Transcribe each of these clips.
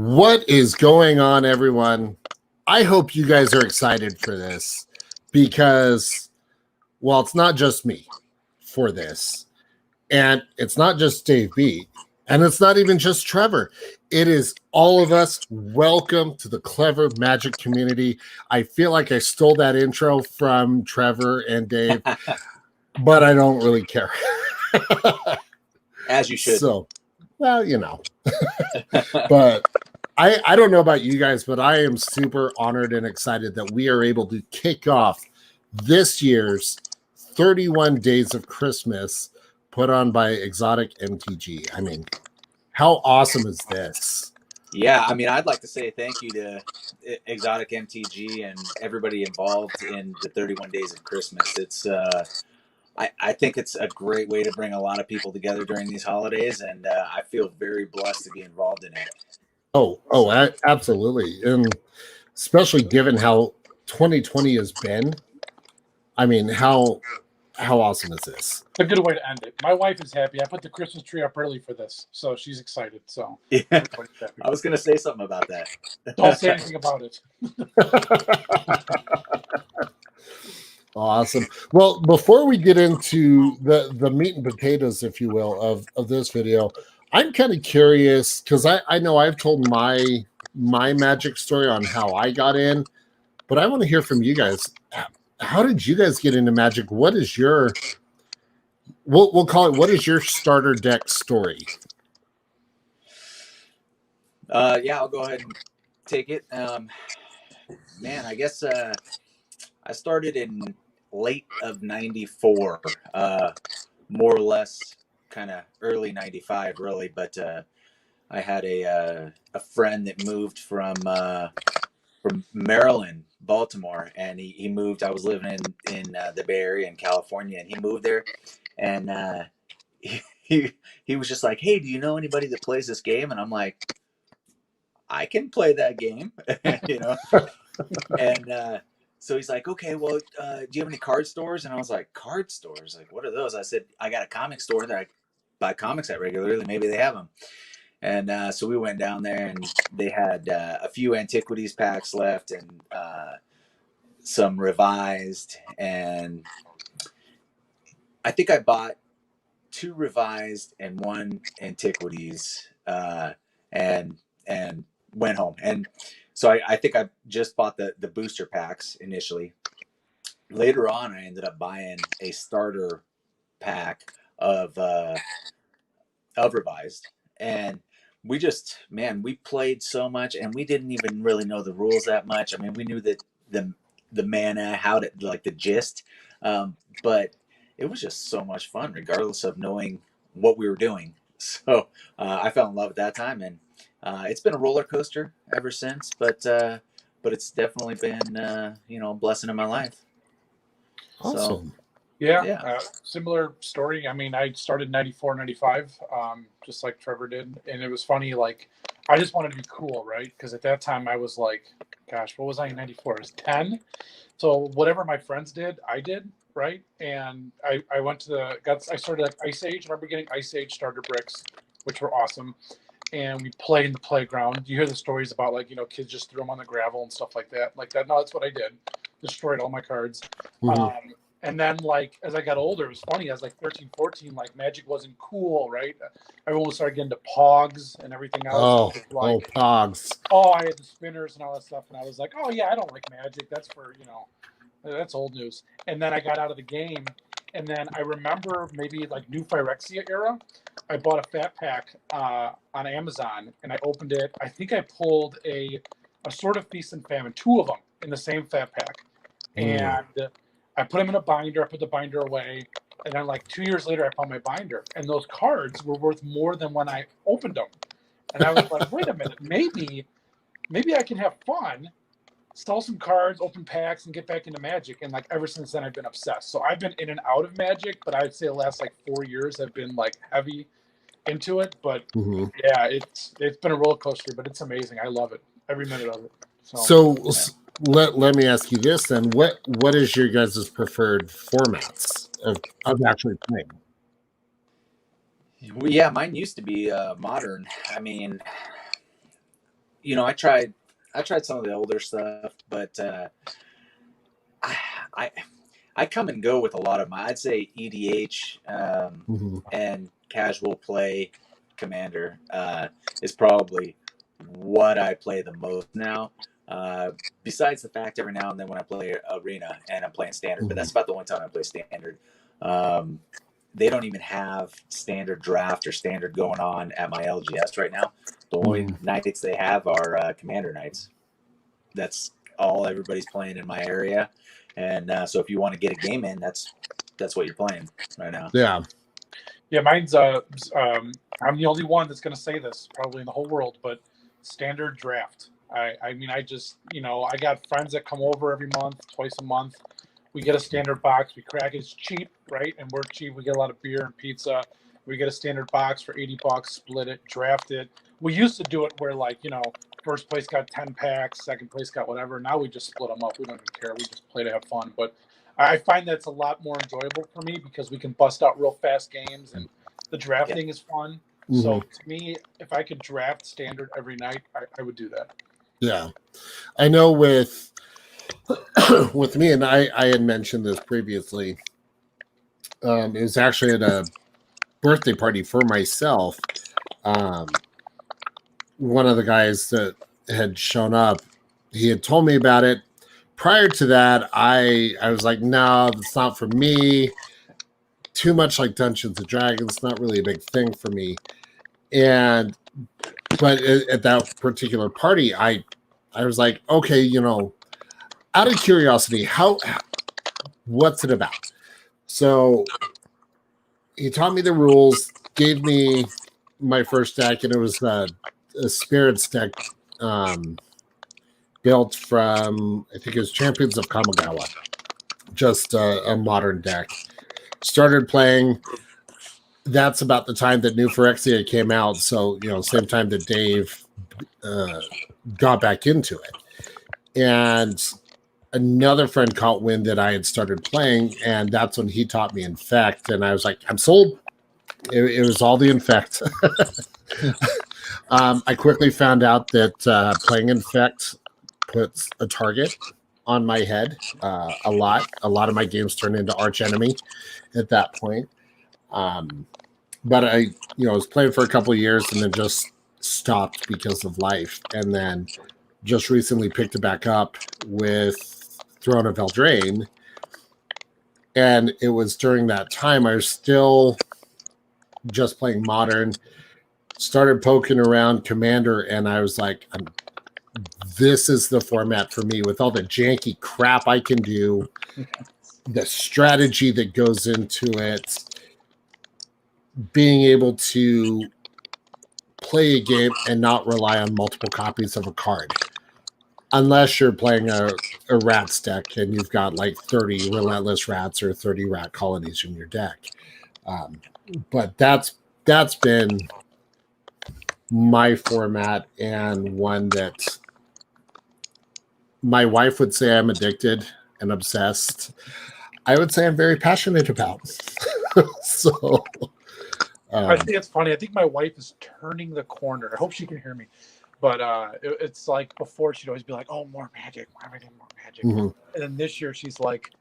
What is going on, everyone? I hope you guys are excited for this because, well, it's not just me for this, and it's not just Dave B, and it's not even just Trevor. It is all of us. Welcome to the Clever Magic community. I feel like I stole that intro from Trevor and Dave, but I don't really care. As you should. So, well, but I don't know about you guys, but I am super honored and excited that we are able to kick off this year's 31 Days of Christmas put on by Exotic MTG. I mean, how awesome is this? Yeah, I mean, I'd like to say thank you to Exotic MTG and everybody involved in the 31 Days of Christmas. It's I think it's a great way to bring a lot of people together during these holidays, and I feel very blessed to be involved in it. Absolutely. And especially given how 2020 has been. I mean, how awesome is this? A good way to end it. My wife is happy. I put the Christmas tree up early for this, so she's excited. So yeah. I was going to say something about that. Don't say anything about it. Awesome. Well, before we get into the meat and potatoes, if you will, of this video, I'm kind of curious because I know I've told my magic story on how I got in, but I want to hear from you guys. How did you guys get into Magic? What is your we'll call it, what is your starter deck story? Yeah, I'll go ahead and take it. Man, I guess I started in late of 94, more or less kind of early 95 really, but I had a friend that moved from Maryland, Baltimore, and he moved. I was living in the Bay Area in California, and he moved there, and he was just like, "Hey, do you know anybody that plays this game?" And I'm like, "I can play that game," and so he's like, "Okay, well, do you have any card stores?" And I was like, "Card stores? Like, what are those?" I said, "I got a comic store that I buy comics at regularly. Maybe they have them." And so we went down there, and they had a few antiquities packs left, and some revised. And I think I bought 2 revised and 1 antiquities, and went home. And so I think I just bought the booster packs initially. Later on, I ended up buying a starter pack of revised, and we played so much, and we didn't even really know the rules that much. I mean, we knew that the mana, how to, like, the gist, but it was just so much fun regardless of knowing what we were doing. So I fell in love at that time, and it's been a roller coaster ever since, but it's definitely been a blessing in my life. Awesome. So, yeah. Similar story. I mean, I started 94, 95, just like Trevor did. And it was funny, like, I just wanted to be cool, right? Because at that time I was like, gosh, what was I in 94? I was 10. So whatever my friends did, I did, right? And I went to I started like Ice Age. I remember getting Ice Age starter bricks, which were awesome. And we played in the playground. You hear the stories about, like, kids just threw them on the gravel and stuff like that. Like that. No, that's what I did. Destroyed all my cards. Mm-hmm. And then, like, as I got older, it was funny. I was like 13, 14, like, Magic wasn't cool, right? Everyone started getting to Pogs and everything else. Pogs. Oh, I had the spinners and all that stuff. And I was like, oh, yeah, I don't like Magic. That's for, that's old news. And then I got out of the game. And then I remember maybe, like, New Phyrexia era. I bought a fat pack on Amazon, and I opened it. I think I pulled a Sword of Feast and Famine, 2 of them in the same fat pack. And I put them in a binder. I put the binder away. And then, like, 2 years later, I found my binder. And those cards were worth more than when I opened them. And I was like, wait a minute. Maybe I can have fun, sell some cards, open packs, and get back into Magic. And, like, ever since then, I've been obsessed. So I've been in and out of Magic. But I would say the last, like, 4 years, I've been, like, heavy into it. But, yeah, it's been a roller coaster. But it's amazing. I love it. Every minute of it. So let me ask you this then. What is your guys' preferred formats of actually playing? Well, yeah, mine used to be Modern. I mean, I tried some of the older stuff, but I I come and go with a lot of my. I'd say EDH and casual play Commander is probably what I play the most now. Besides the fact every now and then when I play Arena and I'm playing Standard, but that's about the only time I play Standard. They don't even have Standard Draft or Standard going on at my LGS right now. The only nights they have are Commander nights. That's all everybody's playing in my area. And so if you want to get a game in, that's what you're playing right now. Yeah. Yeah, mine's I'm the only one that's going to say this probably in the whole world, but Standard Draft. I mean, I just, I got friends that come over every month, twice a month. We get a standard box. We crack it. It's cheap, right? And we're cheap. We get a lot of beer and pizza. We get a standard box for $80, split it, draft it. We used to do it where, first place got 10 packs, second place got whatever. Now we just split them up. We don't even care. We just play to have fun. But I find that's a lot more enjoyable for me because we can bust out real fast games and the drafting is fun. Mm-hmm. So to me, if I could draft standard every night, I would do that. Yeah. I know with me, and I had mentioned this previously, it was actually at a birthday party for myself. One of the guys that had shown up, he had told me about it. Prior to that, I was like, no, it's not for me. Too much like Dungeons and Dragons, not really a big thing for me. But at that particular party, I was like, okay, out of curiosity, what's it about? So he taught me the rules, gave me my first deck, and it was a Spirits deck built from, I think it was Champions of Kamigawa, just a modern deck. Started playing. That's about the time that New Phyrexia came out, so same time that Dave got back into it. And another friend caught wind that I had started playing, and that's when he taught me Infect, and I was like, I'm sold. It was all the Infect. I quickly found out that playing Infect puts a target on my head a lot. A lot of my games turn into Arch Enemy at that point. But I was playing for a couple of years and then just stopped because of life. And then just recently picked it back up with Throne of Eldraine. And it was during that time I was still just playing Modern, started poking around Commander, and I was like, this is the format for me with all the janky crap I can do, the strategy that goes into it, being able to play a game and not rely on multiple copies of a card. Unless you're playing a rats deck and you've got like 30 relentless rats or 30 rat colonies in your deck. But that's been my format, and one that my wife would say I'm addicted and obsessed. I would say I'm very passionate about. So I think it's funny. I think my wife is turning the corner. I hope she can hear me. But it's like before she'd always be like, oh, more Magic. Why am I getting more Magic? Mm-hmm. And then this year she's like,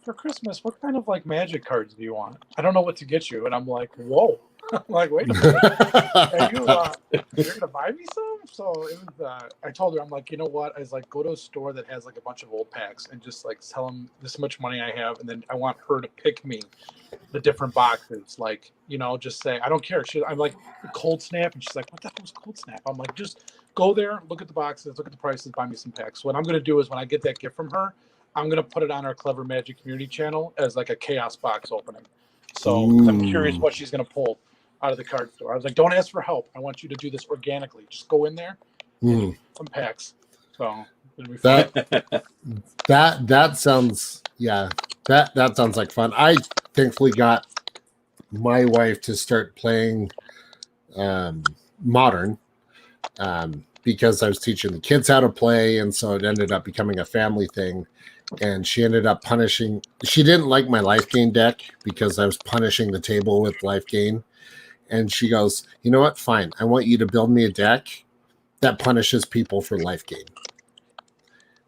for Christmas, what kind of Magic cards do you want? I don't know what to get you. And I'm like, whoa. I'm like, wait a minute. You're going to buy me some? So it was, I told her, I'm like, you know what? I was like, go to a store that has a bunch of old packs and just tell them this much money I have. And then I want her to pick me the different boxes. Just say, I don't care. I'm like, Cold Snap. And she's like, what the hell is Cold Snap? I'm like, just go there, look at the boxes, look at the prices, buy me some packs. What I'm going to do is when I get that gift from her, I'm going to put it on our Clever Magic community channel as a chaos box opening. So I'm curious what she's going to pull out of the card store. I was like, don't ask for help. I want you to do this organically. Just go in there and some packs. So it'll be fun. That sounds, that sounds like fun. I thankfully got my wife to start playing Modern because I was teaching the kids how to play, and so it ended up becoming a family thing. And she ended up punishing. She didn't like my life gain deck because I was punishing the table with life gain. And she goes, you know what? Fine. I want you to build me a deck that punishes people for life gain.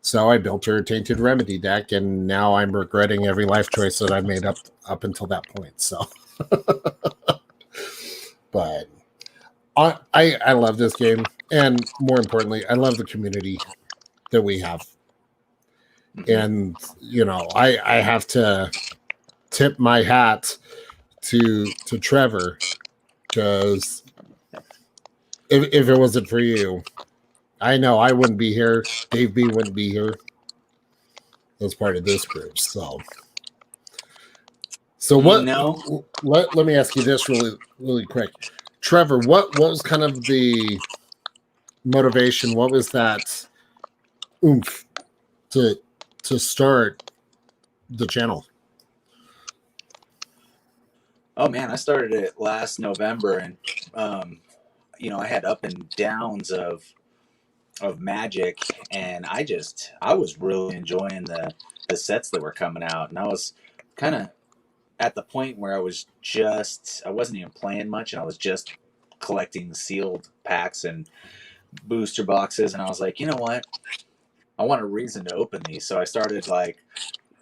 So I built her a Tainted Remedy deck, and now I'm regretting every life choice that I made up until that point. So, but I love this game, and more importantly, I love the community that we have. And I have to tip my hat to Trevor, because if it wasn't for you, I know I wouldn't be here. Dave B wouldn't be here as part of this group. So what? Let me ask you this really quick, Trevor. What was kind of the motivation? What was that oomph to start the channel? Oh man, I started it last November, and I had up and downs of Magic, and I was really enjoying the sets that were coming out, and I was kind of at the point where I wasn't even playing much, and I was just collecting sealed packs and booster boxes, and I was like, you know what, I want a reason to open these. So I started like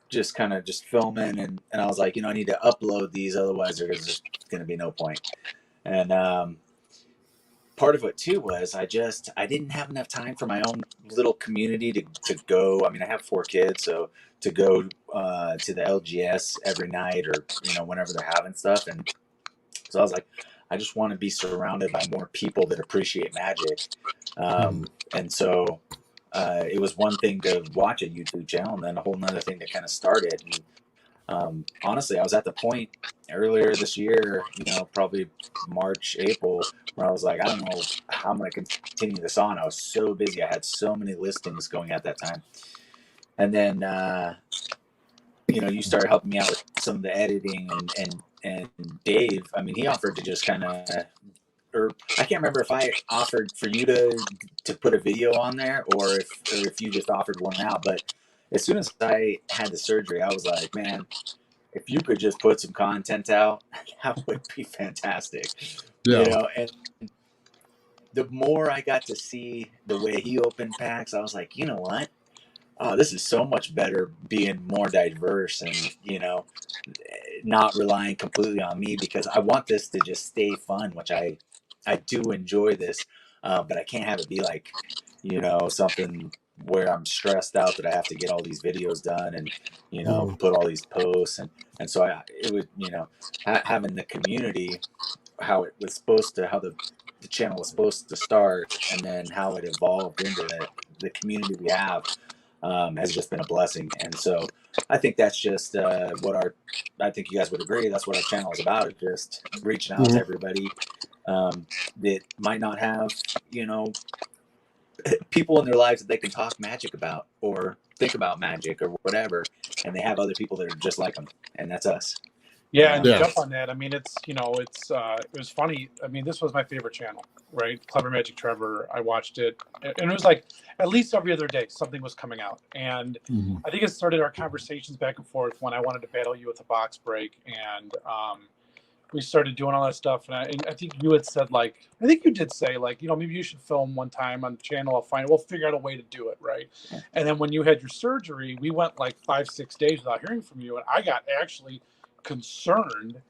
just kind of just filming, and I was like, I need to upload these, otherwise there's just going to be no point. And part of it too was I didn't have enough time for my own little community to go. I mean, I have 4 kids, so to go to the LGS every night, or whenever they're having stuff. And so I was like, I just want to be surrounded by more people that appreciate Magic. And so it was one thing to watch a YouTube channel, and then a whole nother thing to kind of start it. And honestly, I was at the point earlier this year, probably March, April, where I was like, I don't know how I'm going to continue this on. I was so busy. I had so many listings going at that time. And then, you started helping me out with some of the editing, and Dave, I mean, he offered to just kind of, or I can't remember if I offered for you to put a video on there, or if you just offered one out. But as soon as I had the surgery, I was like, man, if you could just put some content out, that would be fantastic. Yeah. And the more I got to see the way he opened packs, I was like, you know what? Oh, this is so much better being more diverse, and not relying completely on me, because I want this to just stay fun, which I do enjoy this, but I can't have it be like something where I'm stressed out that I have to get all these videos done, and put all these posts, and so it would having the community, how the channel was supposed to start, and then how it evolved into the community we have, has just been a blessing. And so I think that's just I think you guys would agree, that's what our channel is about, just reaching out to everybody that might not have people in their lives that they can talk Magic about, or think about Magic, or whatever, and they have other people that are just like them, and that's us. Yeah, and to jump on that, I mean, it was funny. I mean, this was my favorite channel, right? Clever Magic Trevor. I watched it, and it was like at least every other day something was coming out, and I think it started our conversations back and forth when I wanted to battle you with a box break, and we started doing all that stuff. And I think you had said, like, I think you did say, like, maybe you should film one time on the channel. We'll figure out a way to do it, right? And then when you had your surgery, we went like 5-6 days without hearing from you, and I got actually concerned.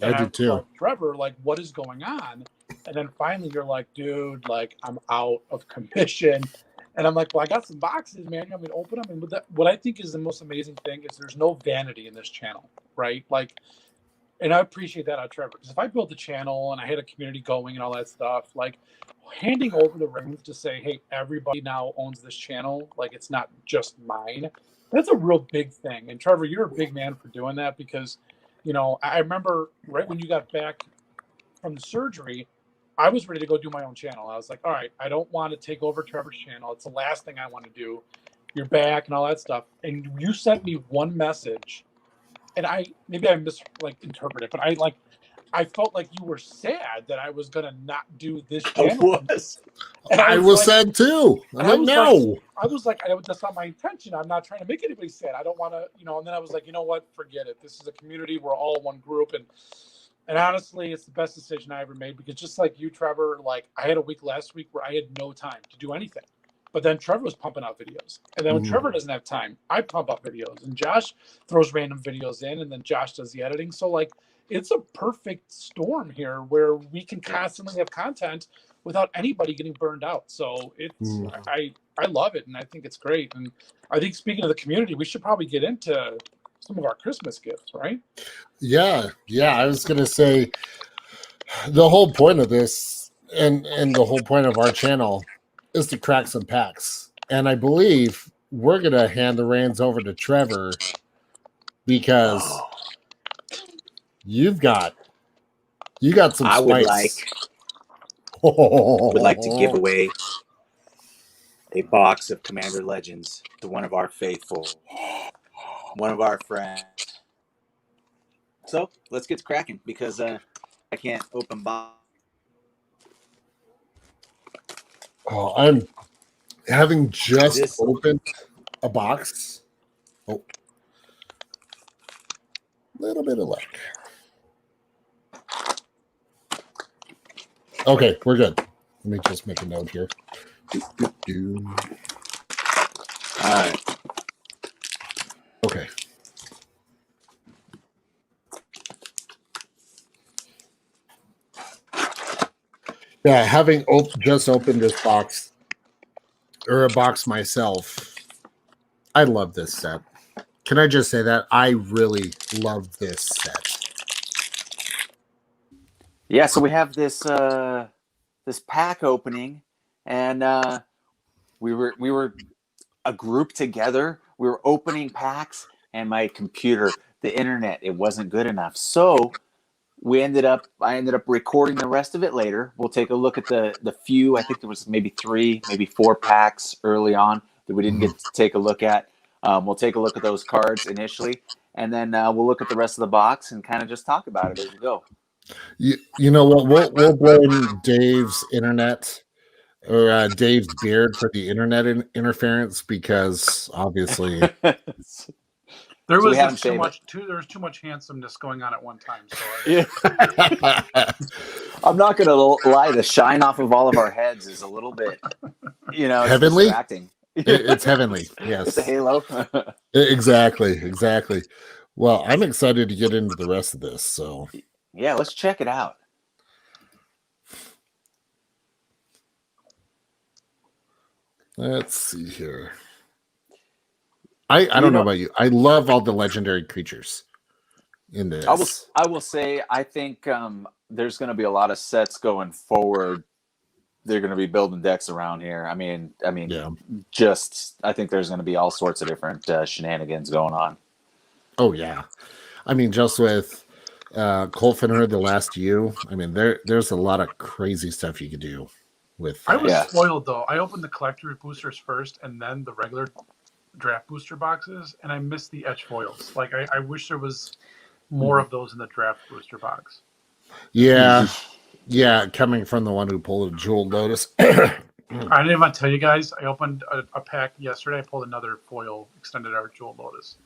I did too. Like, Trevor, like, what is going on? And then finally you're like, dude, like, I'm out of commission. And I'm like, well, I got some boxes, man. You want me to open them? And what I think is the most amazing thing is there's no vanity in this channel, right? Like, and I appreciate that out of Trevor, because if I built a channel and I had a community going and all that stuff, like handing over the reins to say, hey, everybody now owns this channel, like it's not just mine, that's a real big thing. And Trevor, you're a big man for doing that, because, I remember right when you got back from the surgery, I was ready to go do my own channel. I was like, all right, I don't want to take over Trevor's channel. It's the last thing I want to do. You're back and all that stuff. And you sent me one message, and maybe I misinterpreted it, but I felt like you were sad that I was gonna not do this channel. I was sad too. I was like, that's not my intention. I'm not trying to make anybody sad. I don't want to, And then I was like, you know what? Forget it. This is a community. We're all one group, and And honestly, it's the best decision I ever made because just like you, Trevor, like I had a week last week where I had no time to do anything. But then Trevor was pumping out videos. And then when Trevor doesn't have time, I pump out videos. And Josh throws random videos in, and then Josh does the editing. So, like, it's a perfect storm here where we can constantly have content without anybody getting burned out. So it's I love it, and I think it's great. And I think speaking of the community, we should probably get into some of our Christmas gifts, right? Yeah. I was gonna say the whole point of this and the whole point of our channel is to crack some packs. And I believe we're gonna hand the reins over to Trevor because you got some I spice. would like to give away a box of Commander Legends to one of our faithful, one of our friends. So let's get to cracking because I can't open box. Oh, I'm having just This- opened a box. Oh, little bit of luck. Okay, we're good. Let me just make a note here. All right. Okay. Yeah, having just opened this box or a box myself, I love this set. Can I just say that? I really love this set. Yeah, so we have this this pack opening, and we were a group together. We were opening packs, and my computer, the internet, it wasn't good enough. So I ended up recording the rest of it later. We'll take a look at the few. I think there was maybe 3, maybe 4 packs early on that we didn't get to take a look at. We'll take a look at those cards initially, and then we'll look at the rest of the box and kind of just talk about it as we go. You know what? We'll blame Dave's internet or Dave's beard for the internet interference because obviously There So we was haven't just too saved much. There was too much handsomeness going on at one time. So Yeah. I'm not gonna lie. The shine off of all of our heads is a little bit, it's Heavenly? distracting. It's heavenly. Yes, It's a halo. exactly. Well, I'm excited to get into the rest of this. So Yeah, let's check it out. let's see here. I don't know about you. I love all the legendary creatures in this. I will say I think there's going to be a lot of sets going forward. They're going to be building decks around here. I mean, Yeah. I think there's going to be all sorts of different shenanigans going on. Oh yeah, I mean, just with Colfinner, the last U. I mean, there's a lot of crazy stuff you could do with. I was Yeah. spoiled though. I opened the collector boosters first, and then the regular draft booster boxes, and I missed the etch foils. Like I wish there was more of those in the draft booster box. Yeah, coming from the one who pulled a Jeweled Lotus. I didn't even tell you guys. I opened a pack yesterday. I pulled another foil extended art Jewel Lotus.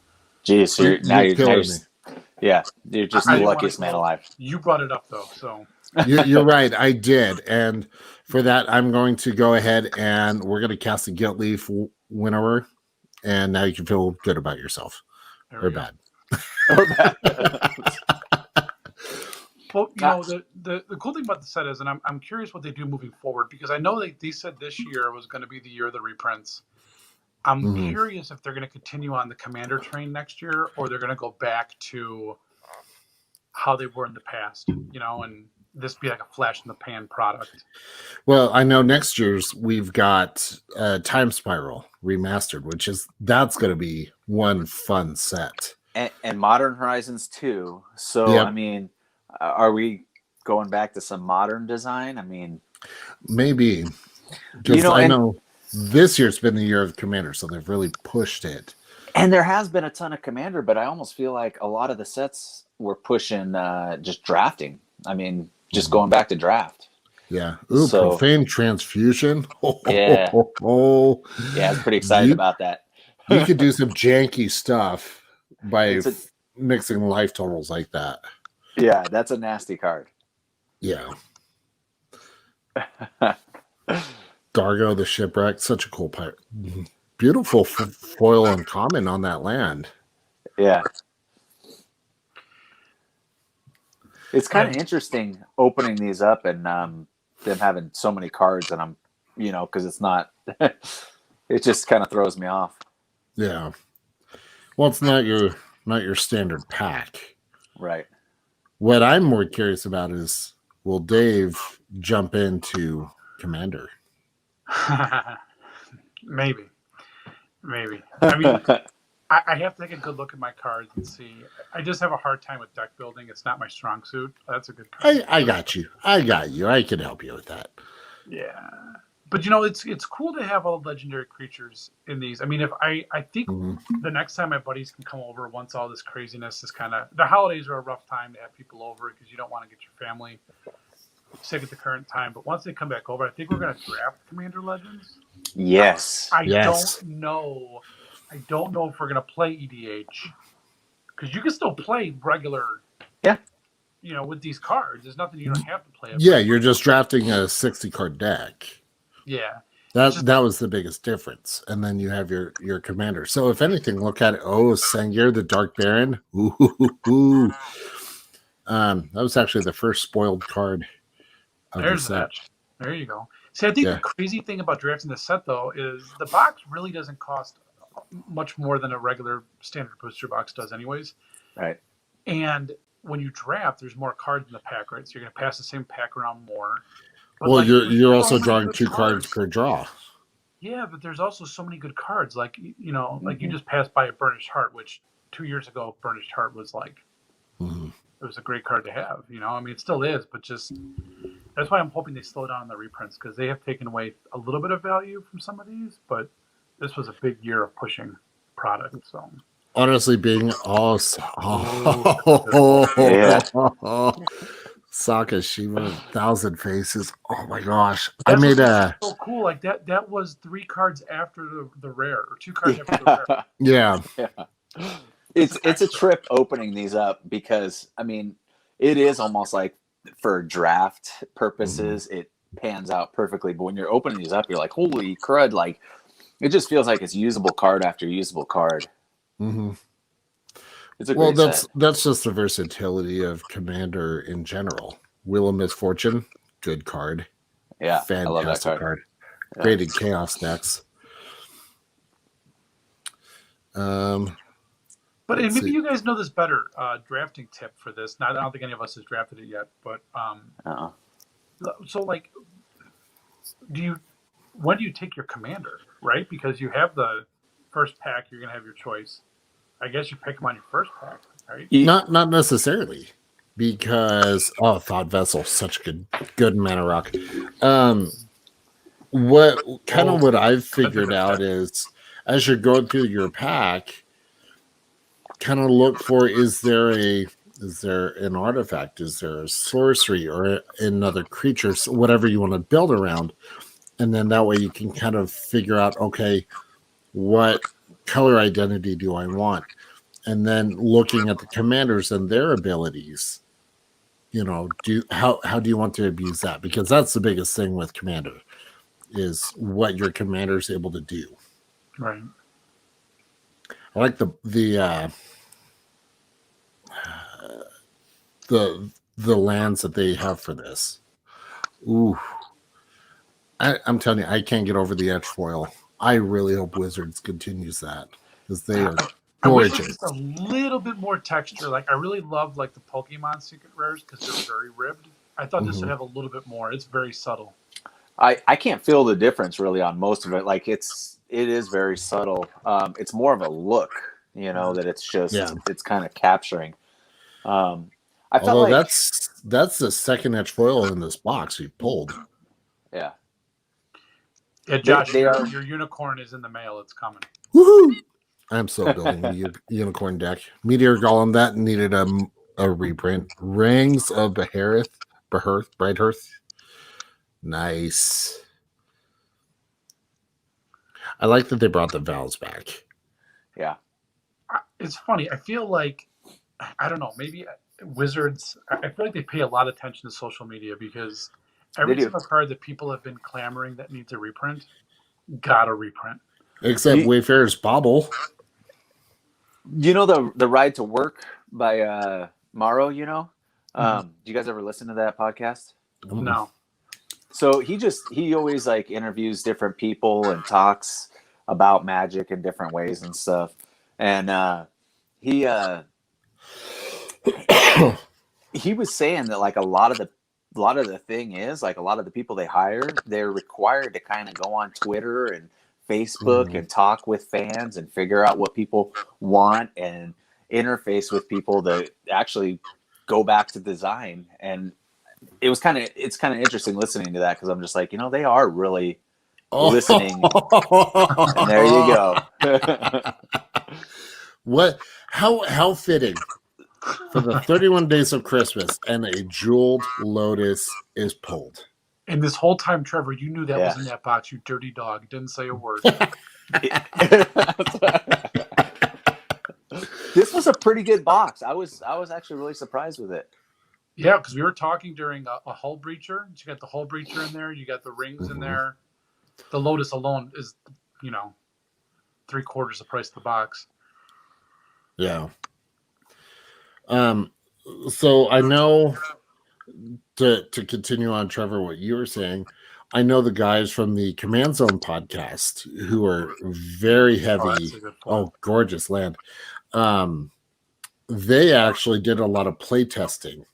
Jeez, so you're killing me. just the I didn't luckiest wanna man go- alive. You brought it up though, so You're right. I did, and for that, I'm going to go ahead and we're going to cast a Guilt Leaf Winnower, and now you can feel good about yourself there or we go. bad. Well, the cool thing about the set is, and I'm curious what they do moving forward because I know they said this year was going to be the year of the reprints. I'm Mhm. curious if they're going to continue on the Commander train next year or they're going to go back to how they were in the past, and this be like a flash in the pan product. Well, I know next year's we've got Time Spiral remastered, that's going to be one fun set. And Modern Horizons 2. So Yep. I mean, are we going back to some modern design? I mean, Maybe. Because I and- know this year's been the year of Commander, so they've really pushed it. and there has been a ton of Commander, but I almost feel like a lot of the sets were pushing just drafting. I mean, just going back to draft. Yeah. Ooh, So- Profane Transfusion. Yeah. Yeah, I was pretty excited You- about that. You could do some janky stuff by It's a- mixing life totals like that. Yeah, that's a nasty card. Yeah. Dargo the Shipwreck, such a cool pirate. Beautiful foil uncommon on that land. Yeah. It's kind of interesting opening these up and them having so many cards, and I'm, because it's not, it just kind of throws me off. Yeah. Well, it's not your standard pack. Right. What I'm more curious about is, will Dave jump into Commander? Maybe. I mean, I have to take a good look at my cards and see. I just have a hard time with deck building. It's not my strong suit. That's a good card. I got you. I can help you with that. Yeah. But it's cool to have all the legendary creatures in these. I mean, if I think the next time my buddies can come over, once all this craziness is the holidays are a rough time to have people over because you don't want to get your family sick at the current time. But once they come back over, I think we're going to draft Commander Legends. Yes. I don't know if we're going to play EDH because you can still play regular. Yeah. With these cards, there's nothing you don't have to play. Yeah, you're just drafting a 60 card deck. Yeah. That was the biggest difference. And then you have your commander. So if anything, look at it. Oh, Sengir, the Dark Baron. Ooh. That was actually the first spoiled card of There's the set. There you go. See, I think the crazy thing about drafting the set, though, is the box really doesn't cost much more than a regular standard booster box does anyways. Right. And when you draft, there's more cards in the pack, right? So you're going to pass the same pack around more. But well, you're also drawing 2 cards per draw. Yeah, but there's also so many good cards. Like, like you just passed by a Burnished Heart, which 2 years ago, Burnished Heart was like, it was a great card to have. I mean, it still is, but just that's why I'm hoping they slow down on the reprints because they have taken away a little bit of value from some of these, but this was a big year of pushing product. So honestly, being Sakashima 1,000 Faces. Oh my gosh. I made so cool. Like that was 3 cards after the rare, or 2 cards after the rare. Yeah. It's a trip opening these up because I mean it is almost like for draft purposes it pans out perfectly, but when you're opening these up you're like, holy crud, like it just feels like it's usable card after usable card. It's a great set. That's just the versatility of Commander in general. Wheel of Misfortune, good card. Yeah, fantastic I love that card. Yeah. Great in chaos decks. But maybe you guys know this better. Drafting tip for this. I don't think any of us has drafted it yet. But so like, when do you take your commander? Right, because you have the first pack, you're gonna have your choice. I guess you pick them on your first pack, right? Not necessarily, because Thought Vessel, such good mana rock. What I've figured out is as you're going through your pack, kind of look for is there an artifact, is there a sorcery or another creature, whatever you want to build around, and then that way you can kind of figure out, okay, what color identity do I want? And then looking at the commanders and their abilities, how do you want to abuse that? Because that's the biggest thing with commander is what your commander is able to do. Right. I like the lands that they have for this. Ooh. I'm telling you, I can't get over the etch foil. I really hope Wizards continues that because they are gorgeous. Just a little bit more texture. Like I really love like the Pokemon secret rares because they're very ribbed. I thought this would have a little bit more. It's very subtle. I can't feel the difference really on most of it. Like it is very subtle. It's more of a look, that it's just it's kind of capturing. I felt like that's the second etch foil in this box we've pulled. Yeah. Yeah, Josh, your unicorn is in the mail. It's coming. Woohoo! I'm still building a unicorn deck. Meteor Golem, that needed a reprint. Rings of Brighthearth. Nice. I like that they brought the Vowels back. Yeah. It's funny. I feel like I don't know, maybe Wizards. I feel like they pay a lot of attention to social media because every They do. single card that people have been clamoring that needs a reprint, got a reprint. Except You- Wayfarer's Bobble. You know the Ride to Work by Morrow, you know? Do you guys ever listen to that podcast? No. So he always like interviews different people and talks about Magic in different ways and stuff. And he he was saying that like a lot of the thing is like a lot of the people they hire, they're required to kind of go on Twitter and Facebook and talk with fans and figure out what people want and interface with people to actually go back to design. And it's kind of interesting listening to that because I'm just like, they are really listening. And there you go. What? How fitting for the 31 days of Christmas and a jeweled lotus is pulled. And this whole time, Trevor, you knew that Yeah. was in that box, you dirty dog. Didn't say a word. This was a pretty good box. I was actually really surprised with it. Yeah, because we were talking during a hull breacher. You got the hull breacher in there. You got the rings in there. The Lotus alone is, 3/4 the price of the box. Yeah. So I know to continue on, Trevor, what you were saying, I know the guys from the Command Zone podcast who are very heavy. That's a good point. Gorgeous land. They actually did a lot of play testing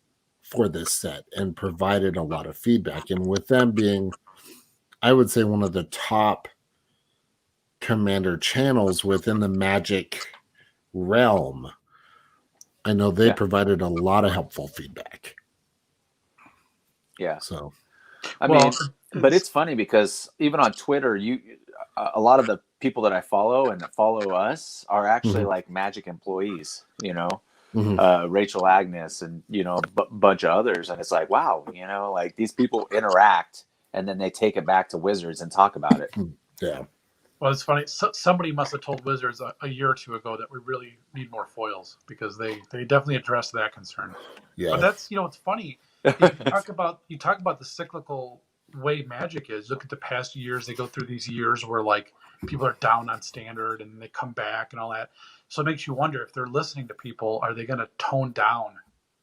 for this set and provided a lot of feedback. And with them being, I would say, one of the top Commander channels within the Magic realm, I know they provided a lot of helpful feedback. Yeah. So, I mean, but it's funny because even on Twitter, a lot of the people that I follow and that follow us are actually like Magic employees, Rachel Agnes and, a bunch of others. And it's like, wow, like these people interact and then they take it back to Wizards and talk about it. Yeah. Well, it's funny. Somebody must have told Wizards a year or two ago that we really need more foils because they definitely addressed that concern. Yeah. But that's, it's funny. You talk about the cyclical way Magic is. Look at the past years. They go through these years where like people are down on standard and they come back and all that. So it makes you wonder if they're listening to people, are they going to tone down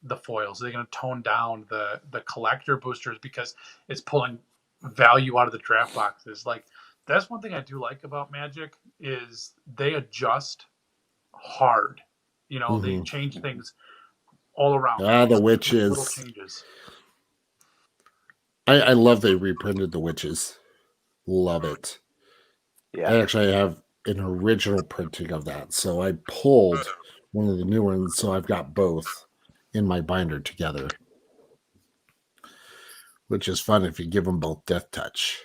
the foils? Are they going to tone down the collector boosters because it's pulling value out of the draft boxes? Like, that's one thing I do like about Magic is they adjust hard. They change things all around. The witches. Little changes. I love they reprinted the witches. Love it. Yeah. I actually have an original printing of that. So I pulled one of the new ones. So I've got both in my binder together, which is fun if you give them both Death Touch.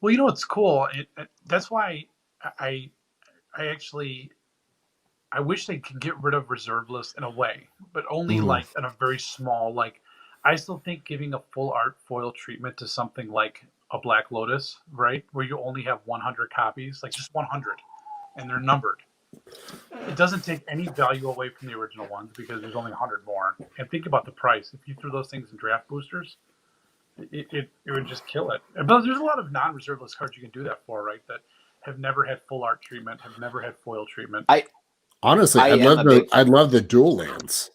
Well, what's cool? That's why I wish they could get rid of reserve lists in a way, but only like in a very small, like I still think giving a full art foil treatment to something like a Black Lotus, right? Where you only have 100 copies, like just 100 and they're numbered. It doesn't take any value away from the original ones because there's only 100 more. And think about the price. If you threw those things in draft boosters, it would just kill it. But there's a lot of non-reserve list cards you can do that for, right? That have never had full art treatment, have never had foil treatment. Honestly, I'd love the dual lands.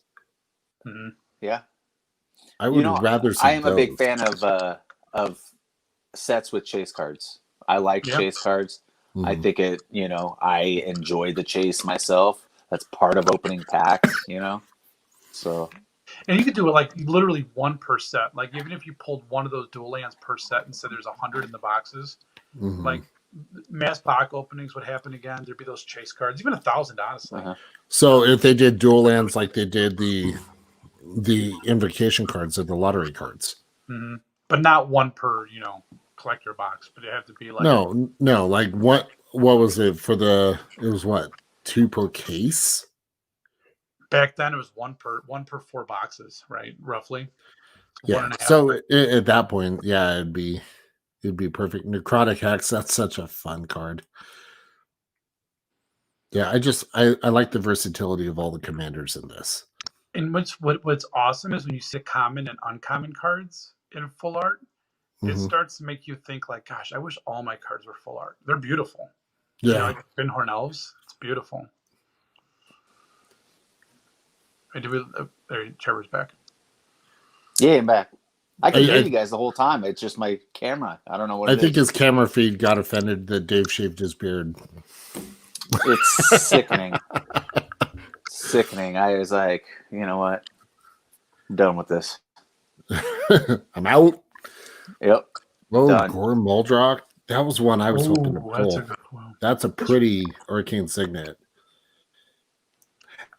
Mm-hmm. Yeah, I would rather see I am those. a big fan of sets with chase cards. I like chase cards. I think it. I enjoy the chase myself. That's part of opening packs. So. And you could do it like literally one per set. Like even if you pulled one of those dual lands per set and said there's 100 in the boxes, like mass box openings would happen again. There'd be those chase cards, even 1,000, honestly. So if they did dual lands like they did the invocation cards or the lottery cards, but not one per collector box. But it had to be like no. Like what was it for the? It was what, 2 per case? Back then, it was one per 4 boxes, right? Roughly. Yeah. So at that point, yeah, it'd be perfect. Necrotic Hex. That's such a fun card. Yeah, I like the versatility of all the commanders in this. And what's awesome is when you see common and uncommon cards in full art, it Mhm. starts to make you think like, gosh, I wish all my cards were full art. They're beautiful. Yeah. Like Binhorn Elves, it's beautiful. There, Trevor's back. Yeah, I'm back. I can I- hear I- you guys the whole time. It's just my camera. I don't know what I it think is. his camera feed got offended that Dave shaved his beard. It's sickening. Sickening. I was like, you know what? I'm done with this. I'm out. Yep. Oh, Done. Gorm Muldrock. That was one I was hoping to Ooh, that's a pull. good one. That's a pretty Arcane Signet.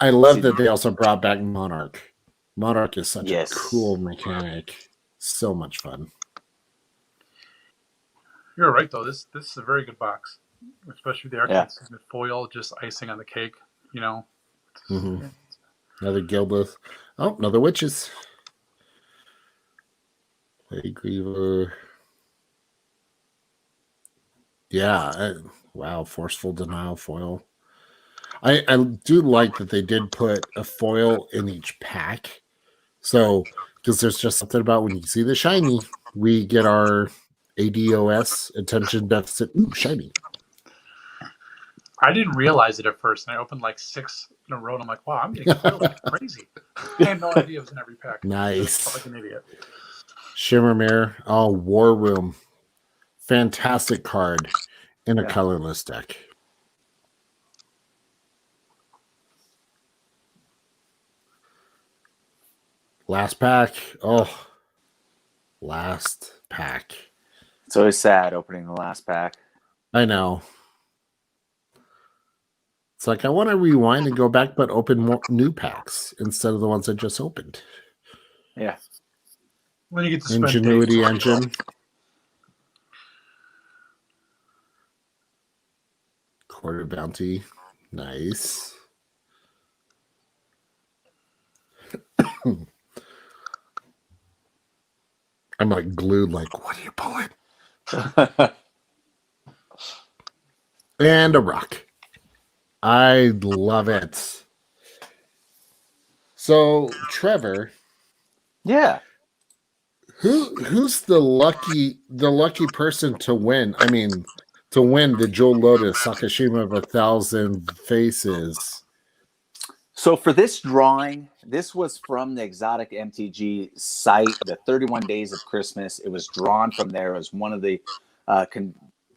I love that they also brought back Monarch. Monarch is such Yes. a cool mechanic. So much fun. You're right though. This is a very good box, especially the Arcane Yeah. Signet foil, just icing on the cake. You know. Mhm. Another Gilbeth. Oh, another Witches. Hey, Griever. Yeah. Wow. Forceful Denial foil. I do like that they did put a foil in each pack. So, because there's just something about when you see the shiny, we get our ADOS, attention deficit, shiny. I didn't realize it at first, and I opened like 6 in a row, and I'm like, wow, I'm getting foiled like crazy. I had no idea it was in every pack. Nice. I felt like an idiot. Shimmer Mirror. Oh, War Room. Fantastic card in a colorless deck. Last pack. Oh, last pack. It's always sad opening the last pack. I know. It's like I want to rewind and go back, but open more new packs instead of the ones I just opened. Yeah. When you get to spend Ingenuity days- Engine. Quarter Bounty. Nice. I'm like glued, like, what are you pulling? And a rock. I love it. So, Trevor, Yeah. who's the lucky person to win? I mean, to win the Jewel Lotus Sakashima of 1,000 Faces. So for this drawing, this was from the Exotic MTG site, the 31 Days of Christmas. It was drawn from there. It was one of the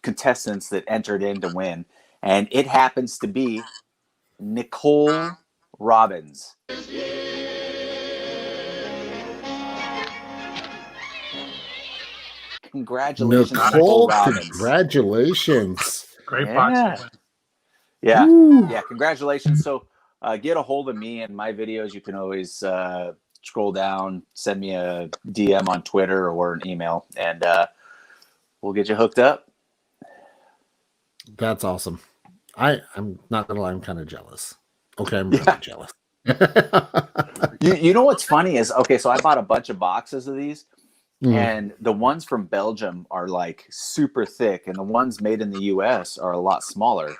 contestants that entered in to win. And it happens to be Nicole Robbins. Congratulations, Nicole Robbins. Congratulations. Great Yeah. box. to win. Yeah. Woo. Yeah, congratulations. So get a hold of me and my videos. You can always scroll down, send me a DM on Twitter or an email, and we'll get you hooked up. That's awesome. I'm not gonna lie, I'm kind of jealous. Okay, I'm really jealous. You know what's funny is, okay, so I bought a bunch of boxes of these, Mhm. and the ones from Belgium are like super thick, and the ones made in the US are a lot smaller,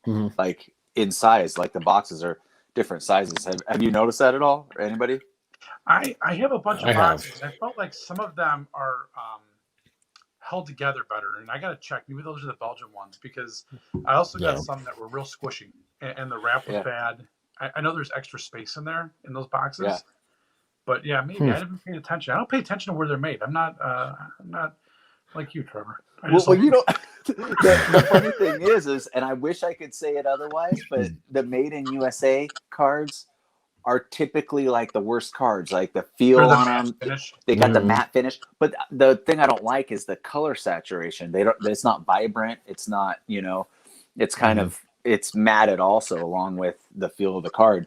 Mhm. like in size. Like the boxes are different sizes. Have you noticed that at all? Or anybody? I have a bunch of I have. boxes. I felt like some of them are held together better, and I got to check. Maybe those are the Belgian ones, because I also got Yeah. some that were real squishy, and the wrap was Yeah. bad. I know there's extra space in there in those boxes, Yeah. but yeah, maybe I haven't paid attention. I don't pay attention to where they're made. I'm not like you, Trevor. I just Well, you know, the funny thing is, and I wish I could say it otherwise, but the Made in USA cards are typically like the worst cards, like the feel they're the on matte them. finish. They got the Mhm. matte finish, but the thing I don't like is the color saturation. It's not vibrant. It's not, it's kind of, it's matted also along with the feel of the card.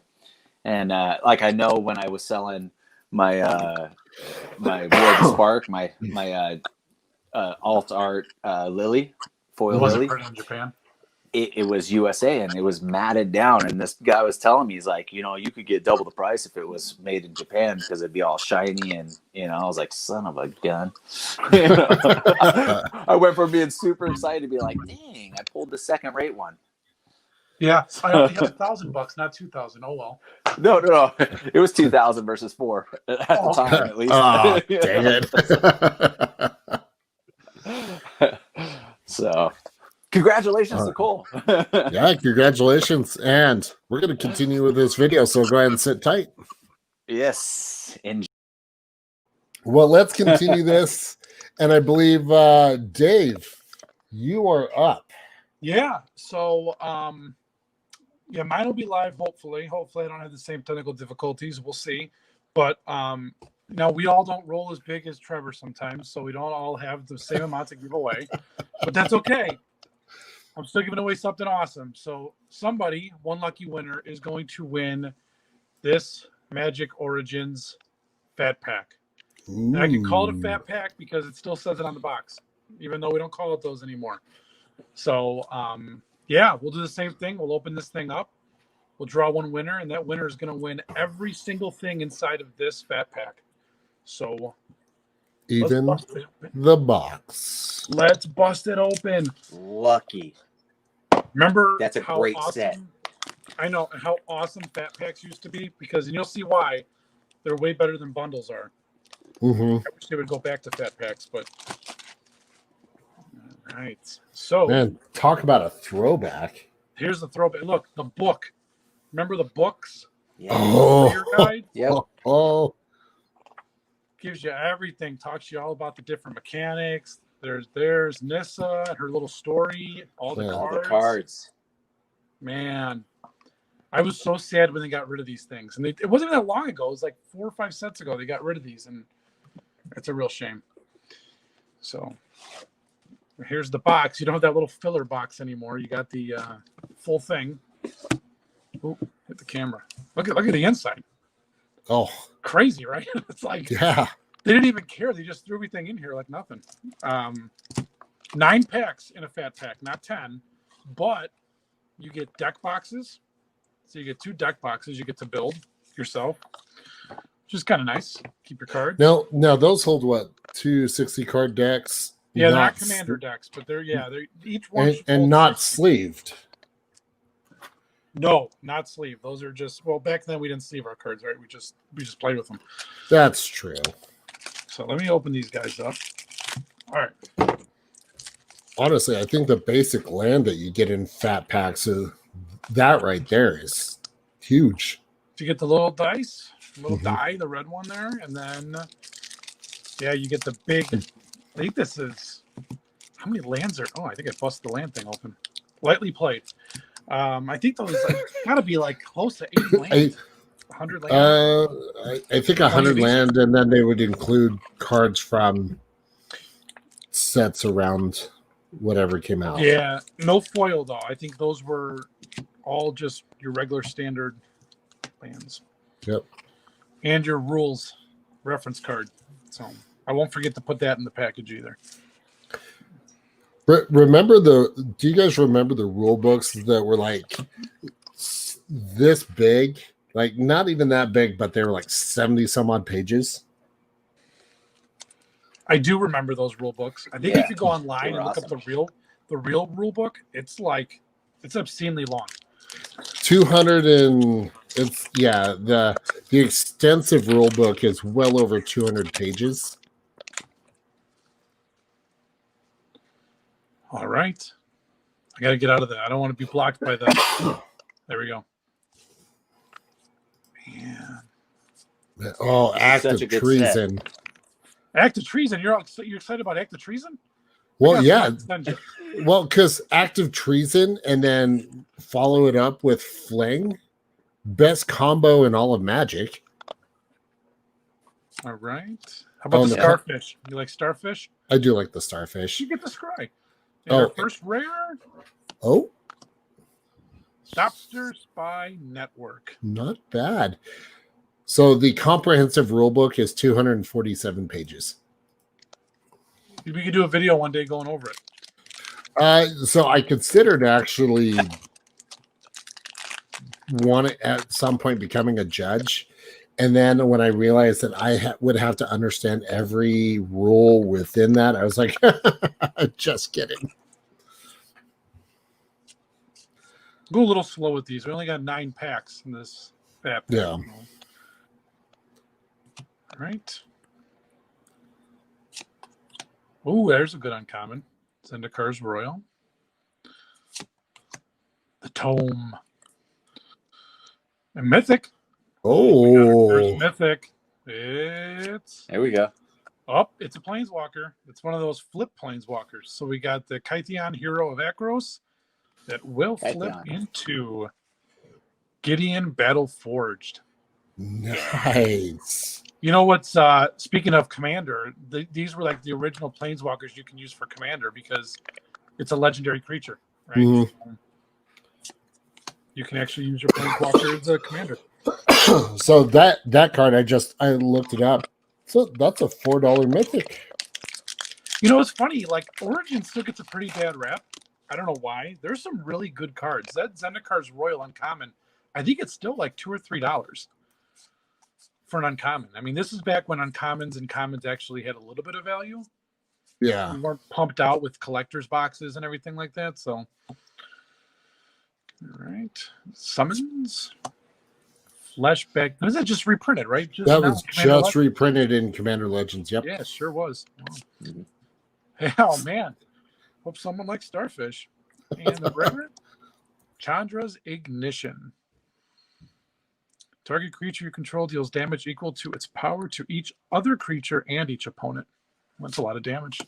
And like I know when I was selling my my War of the Spark, my alt art Lily foil Was Lily. it printed in Japan? It was USA and it was matted down. And this guy was telling me, he's like, you could get double the price if it was made in Japan because it'd be all shiny. And, I was like, son of a gun. I went from being super excited to be like, dang, I pulled the second rate one. Yeah, I only have $1,000, not 2,000. Oh well. No. It was 2,000 versus 4 at the Oh, okay. time, at least. Oh, dang it. So, congratulations to Cole. Yeah, congratulations. And we're going to continue with this video, so go ahead and sit tight. Yes. Well, let's continue this. And I believe, Dave, you are up. Yeah. So, yeah, mine will be live. Hopefully, I don't have the same technical difficulties. We'll see. But now we all don't roll as big as Trevor sometimes, so we don't all have the same amount to give away. But that's okay. I'm still giving away something awesome. So somebody, one lucky winner, is going to win this Magic Origins Fat Pack. And I can call it a Fat Pack because it still says it on the box, even though we don't call it those anymore. So, yeah, we'll do the same thing. We'll open this thing up. We'll draw one winner, and that winner is going to win every single thing inside of this Fat Pack. So, Even let's bust the box. Let's bust it open. Lucky. Remember That's a how great awesome, set. I know how awesome Fat Packs used to be, because and you'll see why they're way better than bundles are. Mm-hmm. I wish they would go back to Fat Packs, but all right. So Man, talk about a throwback. here's the throwback. Look, the book. Remember the books? Yeah. Player guide Yep. Oh, gives you everything. Talks to you all about the different mechanics. There's Nissa and her little story. All the Yeah. All cards. the cards. Man, I was so sad when they got rid of these things, and it wasn't even that long ago. It was like 4 or 5 sets ago they got rid of these, and it's a real shame. So here's the box. You don't have that little filler box anymore. You got the full thing. Ooh, hit the camera. Look at the inside. oh, Crazy, right? It's like yeah. they didn't even care. They just threw everything in here like nothing. 9 packs in a Fat Pack, not 10, but you get deck boxes. So you get 2 deck boxes you get to build yourself, which is kind of nice. Keep your card. No, those hold what? 260 card decks? Yeah, they're not Not commander decks, but they're each one and holds not 60. sleeved. No, not sleeve. Those are just back then we didn't sleeve our cards, right? We just played with them. That's true. So let me open these guys up. All right. Honestly, I think the basic land that you get in Fat Packs, that right there is huge. So you get the little dice, little Mhm. die, the red one there, and then yeah, you get the big. I think this is how many lands are? Oh, I think I busted the land thing open. Lightly played. I think those gotta be like close to 80 lands. 100 lands. I think 100 each? land, and then they would include cards from sets around whatever came out. Yeah, no foil though. I think those were all just your regular standard lands. Yep. And your rules reference card. So I won't forget to put that in the package either. Remember do you guys remember the rule books that were like this big? Like not even that big, but they were like 70 some odd pages. I do remember those rule books. I think Yeah, if you go online they and were look awesome. up the real rule book, it's obscenely long. 200 and it's the extensive rule book is well over 200 pages. All right. I got to get out of that. I don't want to be blocked by that. There we go. Man. Oh, act Such of a good treason. Act of treason. You're excited about act of treason? Well, yeah. Send you. Well, because act of treason and then follow it up with fling. Best combo in all of Magic. All right. How about the no. starfish? You like starfish? I do like the starfish. You get the scry. Oh. Our first rare Oh, Topster Spy Network. not bad. So the comprehensive rule book is 247 pages. We could do a video one day going over it. So I considered actually at some point becoming a judge. And then when I realized that I would have to understand every rule within that, I was like, just kidding. Go a little slow with these. We only got 9 packs in this pack. Yeah. All right. Oh, there's a good uncommon. Zendikar's Royal. The Tome. And Mythic. There's Oh, Mythic. It's There we go. it's a Planeswalker. It's one of those flip Planeswalkers. So we got the Kytheon Hero of Akros that will flip Kytheon. into Gideon Battle Forged. nice. You know what's speaking of Commander, these were like the original Planeswalkers you can use for Commander because it's a legendary creature, right? Mhm. You can actually use your Planeswalker as a Commander. So that card, I looked it up. So that's a $4 mythic. You know, it's funny. Like Origin still gets a pretty bad rap. I don't know why. There's some really good cards. That Zendikar's Royal Uncommon, I think it's still like $2 or $3 for an uncommon. I mean, this is back when uncommons and commons actually had a little bit of value. Yeah. We weren't pumped out with collector's boxes and everything like that. So, all right, summons, flashback. Was that just reprinted, right? Just That now, was Commander just Legends? reprinted in Commander Legends. Yep. Yeah, it sure was. Wow. Mhm. Oh man, hope someone likes Starfish. And the rare, Chandra's Ignition. Target creature you control deals damage equal to its power to each other creature and each opponent. That's a lot of damage.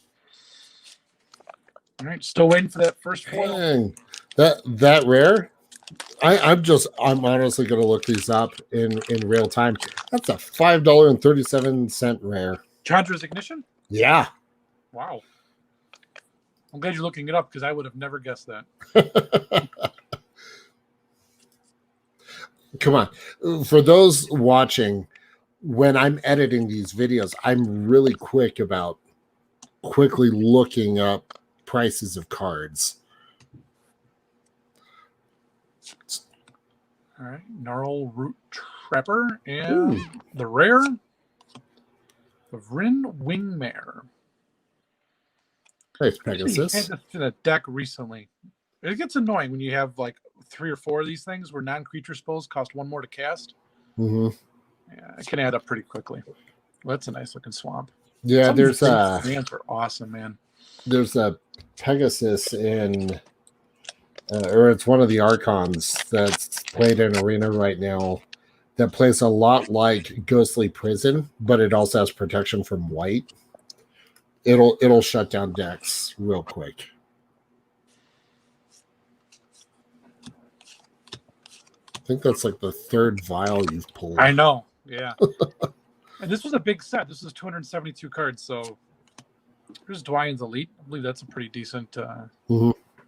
All right, still waiting for that first foil. Dang. That rare. I'm honestly gonna look these up in real time. That's a $5.37 rare. Chandra's Ignition? Yeah. Wow. I'm glad you're looking it up because I would have never guessed that. Come on. For those watching, when I'm editing these videos, I'm really quick about quickly looking up prices of cards. All right, Gnarl Root Trapper and Ooh. the rare, the Vryn Wingmare. Nice Actually, had Pegasus. this in a deck recently. It gets annoying when you have like 3 or 4 of these things where non-creature spells cost 1 more to cast. Hmm. Yeah, it can add up pretty quickly. Well, that's a nice looking swamp. Yeah, Some of there's these a lands are awesome, man. Pegasus in, or it's one of the Archons that's played in Arena right now that plays a lot like Ghostly Prison, but it also has protection from white. It'll shut down decks real quick. I think that's like the 3rd vial you've pulled. I know, yeah. And this was a big set. This was 272 cards. So here's Dwyann's Elite. I believe that's a pretty decent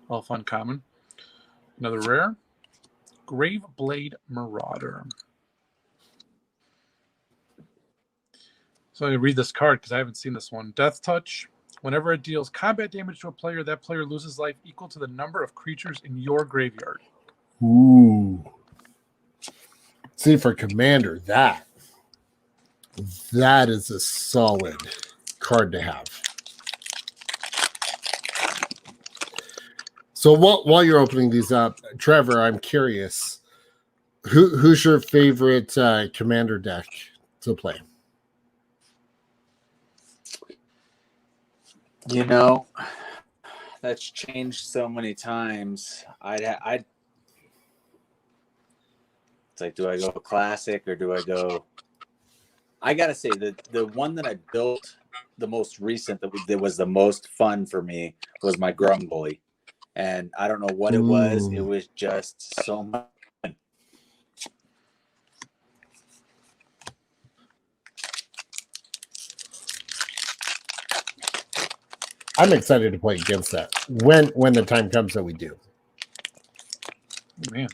elf uncommon. Another rare, Graveblade Marauder. So I'm going to read this card because I haven't seen this one. Death Touch. Whenever it deals combat damage to a player, that player loses life equal to the number of creatures in your graveyard. Ooh. See, for Commander, that is a solid card to have. So while you're opening these up, Trevor, I'm curious, who's your favorite Commander deck to play? You know, that's changed so many times. I'd it's like, do I go classic or do I go? I gotta say the one that I built the most recent that was the most fun for me was my Grumbly, and I don't know what it was. It was just so much. I'm excited to play against that when the time comes that we do. Oh, man,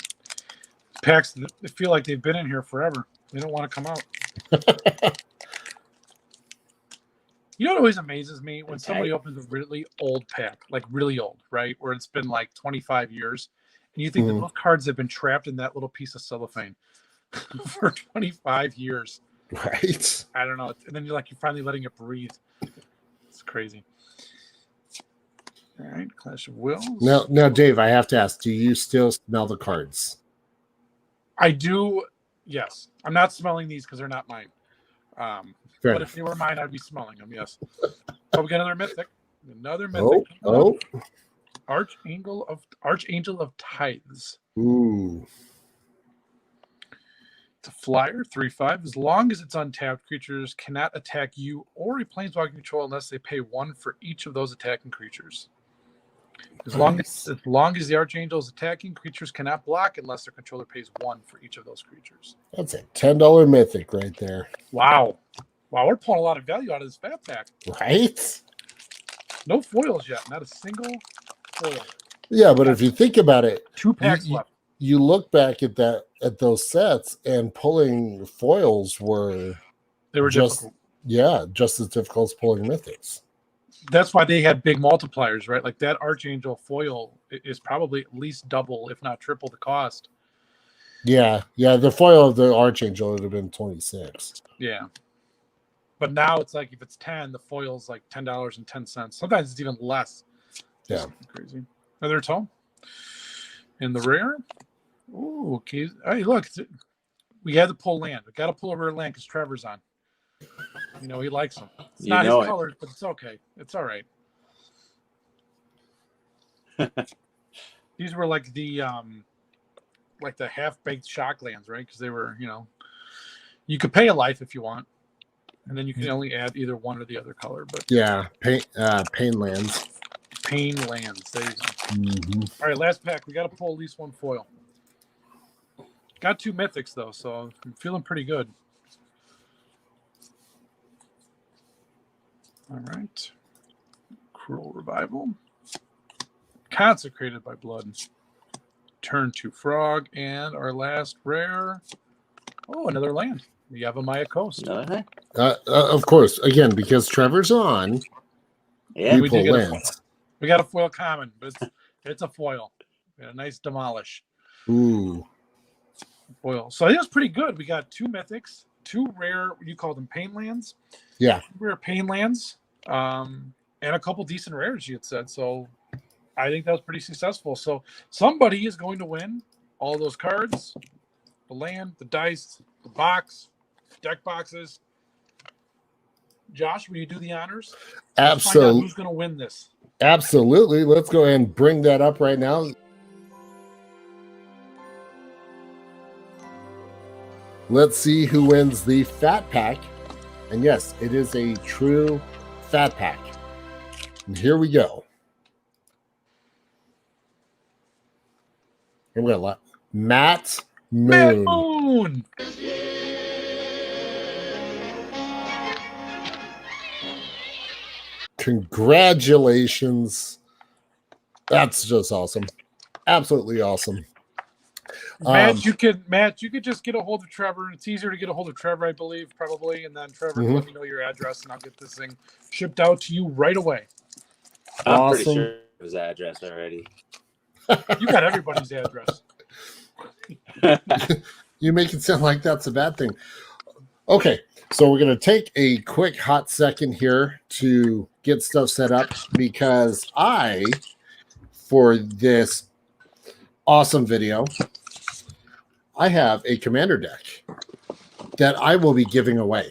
packs, they feel like they've been in here forever. They don't want to come out. You know what always amazes me? When somebody opens a really old pack, like really old, right? Where it's been like 25 years, and you think that those cards have been trapped in that little piece of cellophane for 25 years. Right. I don't know. And then you're finally letting it breathe. It's crazy. All right, Clash of Wills. Now, Dave, I have to ask: do you still smell the cards? I do. Yes, I'm not smelling these because they're not mine. Fair But enough. if they were mine, I'd be smelling them. Yes. Oh, we got another mythic. Another Oh, mythic. oh, Archangel of Tithes. ooh. It's a flyer, 3/5. As long as it's untapped, creatures cannot attack you or a planeswalker you control unless they pay 1 for each of those attacking creatures. As long as the Archangel is attacking, creatures cannot block unless their controller pays 1 for each of those creatures. That's a $10 mythic right there, Wow. Wow, we're pulling a lot of value out of this fat pack. right? No foils yet. Not a single foil. Yeah, but if you think about it, 2 packs you- left. you look back at those sets, and pulling foils were They were just difficult. just as difficult as pulling mythics. That's why they had big multipliers, right? Like that Archangel foil is probably at least double, if not triple, the cost. Yeah, the foil of the Archangel would have been 26. Yeah. But now it's like if it's 10, the foil's like $10.10. Sometimes it's even less. Yeah. Crazy. Another tome. In the rare. Ooh, okay. Hey, look. We had to pull land. We got to pull a rare land because Trevor's on. You know, he likes them. It's You not his know it. color, but it's okay. It's all right. These were like the half-baked shock lands, right? Because they were, you could pay a life if you want, and then you can only add either one or the other color. But Yeah, pain lands. pain lands. There you go. Mhm. All right, last pack. We got to pull at least one foil. Got 2 mythics though, so I'm feeling pretty good. All right. Cruel Revival. Consecrated by Blood. Turn to Frog. And our last rare. Oh, another land. The Yavimaya Coast. Another thing? Of course, again, because Trevor's on, Yeah. we we pull did get a lands. We got a foil common, but it's a foil. We got a nice Demolish Ooh, foil. So I think it's pretty good. We got 2 mythics, 2 rare, you call them pain lands. Yeah. 2 rare pain lands, and a couple decent rares, you had said. So I think that was pretty successful. So somebody is going to win all those cards, the land, the dice, the box, deck boxes. Josh, will you do the honors? Let's find out absolutely. who's going to win this? Absolutely. Let's go ahead and bring that up right now. Let's see who wins the fat pack. And yes, it is a true fat pack. And here we go. And we got Matt Moon. Moon. Congratulations. That's just awesome. Absolutely awesome. Matt, you could just get a hold of Trevor. It's easier to get a hold of Trevor, I believe, probably, and then Trevor can let me know your address, and I'll get this thing shipped out to you right away. I'm pretty Awesome. sure his address already. You got everybody's address. You make it sound like that's a bad thing. Okay, so we're going to take a quick hot second here to get stuff set up because for this awesome video, I have a commander deck that I will be giving away.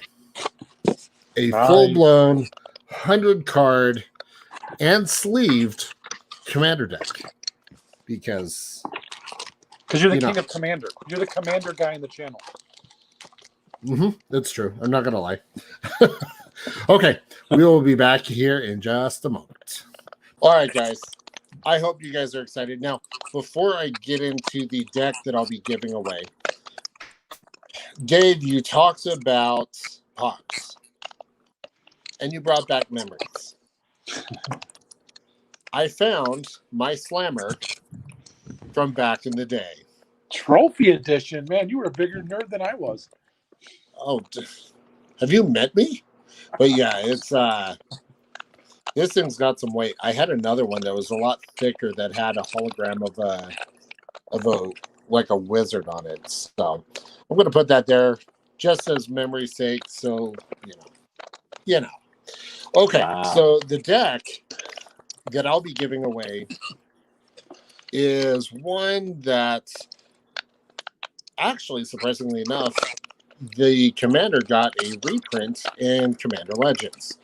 A full-blown 100-card and sleeved commander deck because Because you're the You know. king of commander. You're the commander guy in the channel. that's true. I'm not going to lie. Okay, we will be back here in just a moment. All right, guys. I hope you guys are excited. Now, before I get into the deck that I'll be giving away, Dave, you talked about Pox, and you brought back memories. I found my slammer from back in the day. Trophy edition. Man, you were a bigger nerd than I was. Oh, have you met me? But yeah, it's this thing's got some weight. I had another one that was a lot thicker that had a hologram of a like a wizard on it. So I'm gonna put that there just as memory's sake. So you know. Okay, Wow. so the deck that I'll be giving away is one that actually, surprisingly enough, the Commander got a reprint in Commander Legends.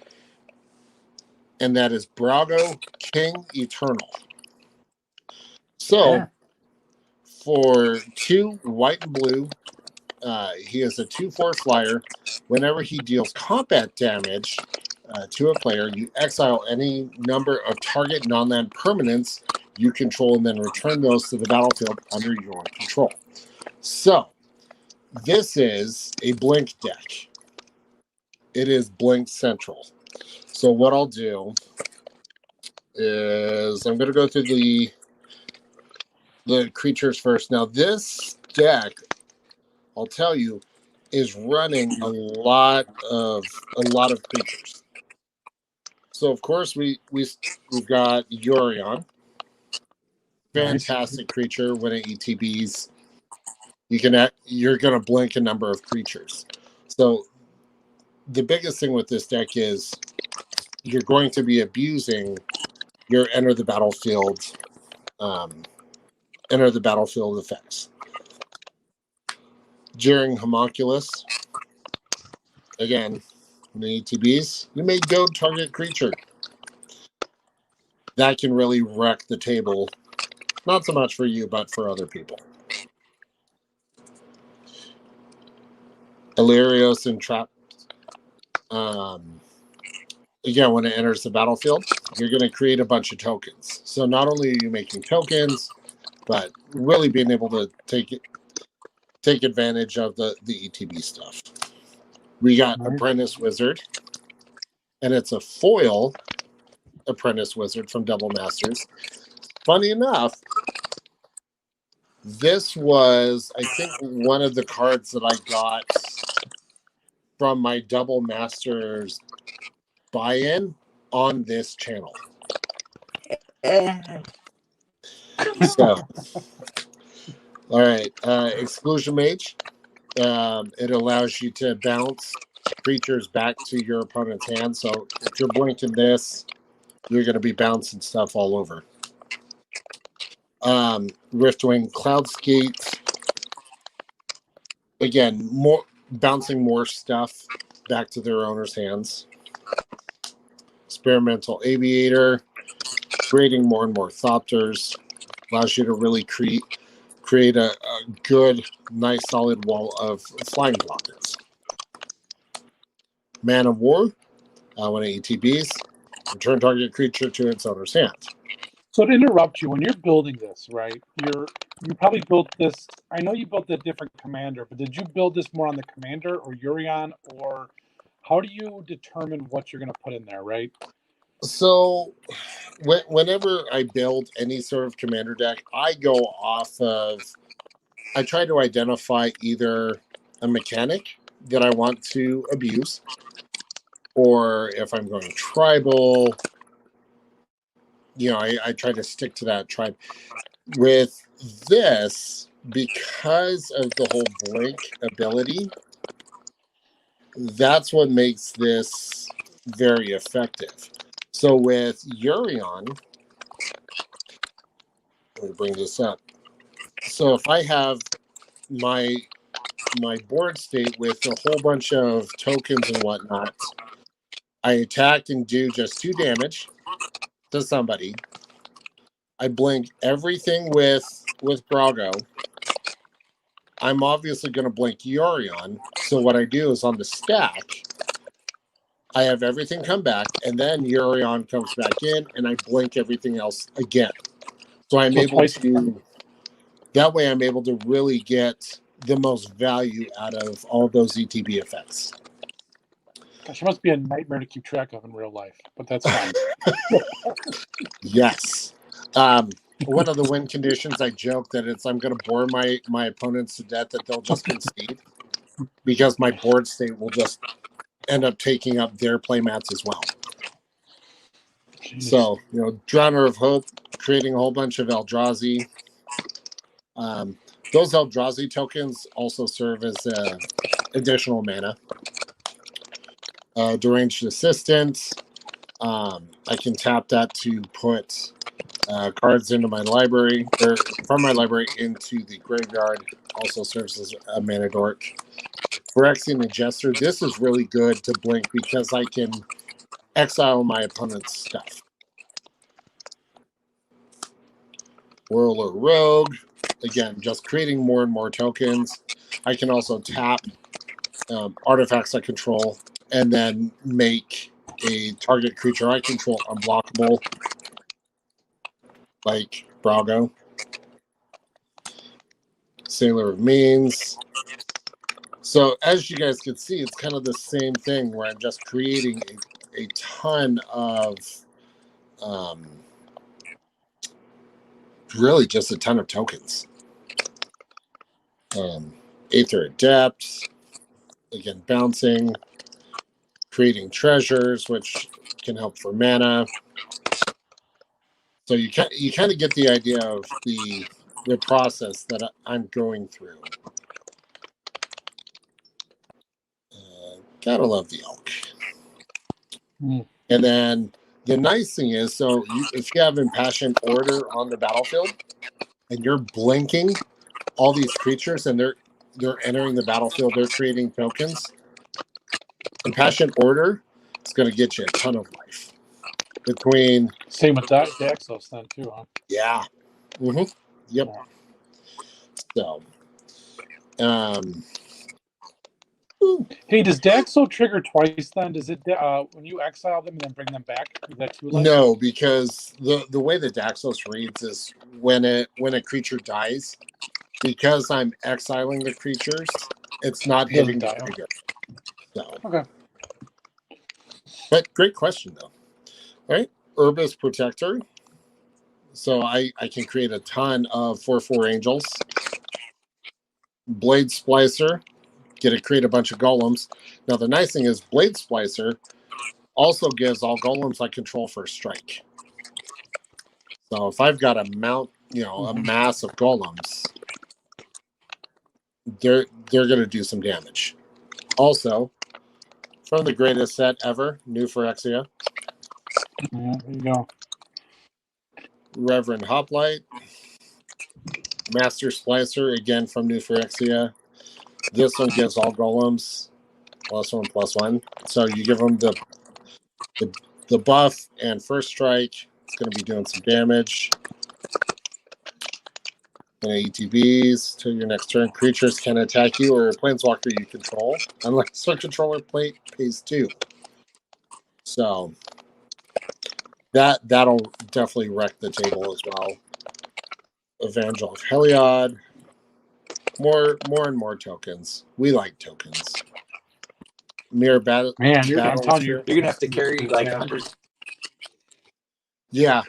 And that is Brago King Eternal. So, Yeah. for 2 white and blue, he is a 2/4 flyer. Whenever he deals combat damage to a player, you exile any number of target non-land permanents you control and then return those to the battlefield under your control. So, this is a Blink deck. It is Blink Central. So what I'll do is I'm going to go through the creatures first. Now, this deck, I'll tell you, is running a lot of creatures. So of course we've got Yorion, fantastic creature. When it ETBs, you're going to blink a number of creatures. So the biggest thing with this deck is you're going to be abusing your enter the battlefield effects. Jeering Homunculus. Again, in the ETBs, you may go target creature. That can really wreck the table. Not so much for you, but for other people. Illyrios Entrap. Again, when it enters the battlefield, you're going to create a bunch of tokens. So not only are you making tokens, but really being able to take advantage of the ETB stuff. We got Apprentice Wizard, and it's a foil Apprentice Wizard from Double Masters. Funny enough, this was, I think, one of the cards that I got from my Double Masters buy-in on this channel. So, all right, Exclusion Mage. It allows you to bounce creatures back to your opponent's hand. So if you're blinking this, you're going to be bouncing stuff all over. Riftwing Cloudskate. Again, bouncing more stuff back to their owner's hands. Experimental Aviator. Creating more and more Thopters. Allows you to really create a good, nice, solid wall of flying blockers. Man of War. When it ETBs, return target creature to its owner's hand. So to interrupt you, when you're building this, right? You probably built this. I know you built a different commander, but did you build this more on the commander or Yorion, or how do you determine what you're going to put in there, right? So, whenever I build any sort of commander deck, I go off of. I try to identify either a mechanic that I want to abuse, or if I'm going tribal, I try to stick to that tribe. With this, because of the whole blink ability, that's what makes this very effective. So with Yorion, let me bring this up. So if I have my board state with a whole bunch of tokens and whatnot, I attack and do just 2 damage to somebody. I blink everything with Brago. I'm obviously going to blink Yorion. So what I do is on the stack, I have everything come back, and then Yorion comes back in, and I blink everything else again. So I'm able to. That way, I'm able to really get the most value out of all those ETB effects. Gosh, it must be a nightmare to keep track of in real life, but that's fine. Yes. One of the win conditions, I joke that I'm going to bore my opponents to death that they'll just concede because my board state will just end up taking up their playmats as well. Jeez. So, Drowner of Hope, creating a whole bunch of Eldrazi. Those Eldrazi tokens also serve as additional mana. Deranged Assistant. I can tap that to put cards into my library, or from my library into the graveyard. Also serves as a mana dork. Phyrexian Jester. This is really good to blink because I can exile my opponent's stuff. Whirler Rogue. Again, just creating more and more tokens. I can also tap artifacts I control and then make a target creature I control unblockable, like Brago. Sailor of Means. So as you guys can see, it's kind of the same thing where I'm just creating a ton of really just a ton of tokens. Aether Adept, again, bouncing, creating treasures, which can help for mana. So you kind of get the idea of the process that I'm going through. Gotta love the elk. And then the nice thing is, so if you have Impassioned Order on the battlefield and you're blinking all these creatures and they're entering the battlefield, they're creating tokens. Impassioned Order is going to get you a ton of life. Between same with Daxos then too, huh? Yeah. Mm-hmm. Yep. So, hey, does Daxo trigger twice then? Does it when you exile them and then bring them back? Is that too late? No, because the way that Daxos reads is when a creature dies, because I'm exiling the creatures, it's not hitting the trigger. So. Okay. But great question though. All right, Urbis Protector. So I can create a ton of 4/4 angels. Blade Splicer. Get to create a bunch of golems. Now the nice thing is Blade Splicer also gives all golems I control first strike. So if I've got a mass of golems, they're going to do some damage. Also, from the greatest set ever, New Phyrexia. There you go. Reverend Hoplite. Master Splicer, again from New Phyrexia. This one gives all golems +1/+1. So you give them the buff and first strike. It's going to be doing some damage. And ETBs till your next turn. Creatures can attack you or a planeswalker you control, unless a controller pays 2. So that'll definitely wreck the table as well. Evangel of Heliod. More and more tokens. We like tokens. Mirror battle. Man, I'm telling you, you're gonna have to carry like 100. Yeah.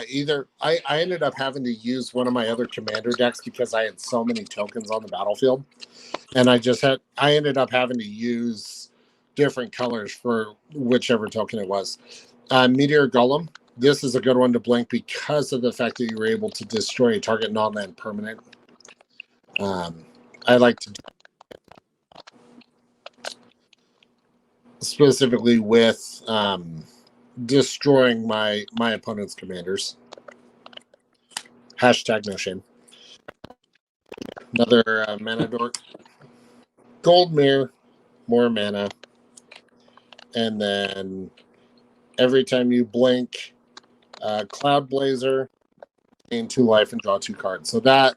Either I ended up having to use one of my other commander decks because I had so many tokens on the battlefield, and I ended up having to use different colors for whichever token it was. Meteor Golem. This is a good one to blink because of the fact that you were able to destroy a target non-land permanent. I like to specifically with destroying my opponent's commanders. #no shame. Another mana dork. Gold Mirror, more mana. And then every time you blink, Cloud Blazer, gain 2 life and draw 2 cards. So that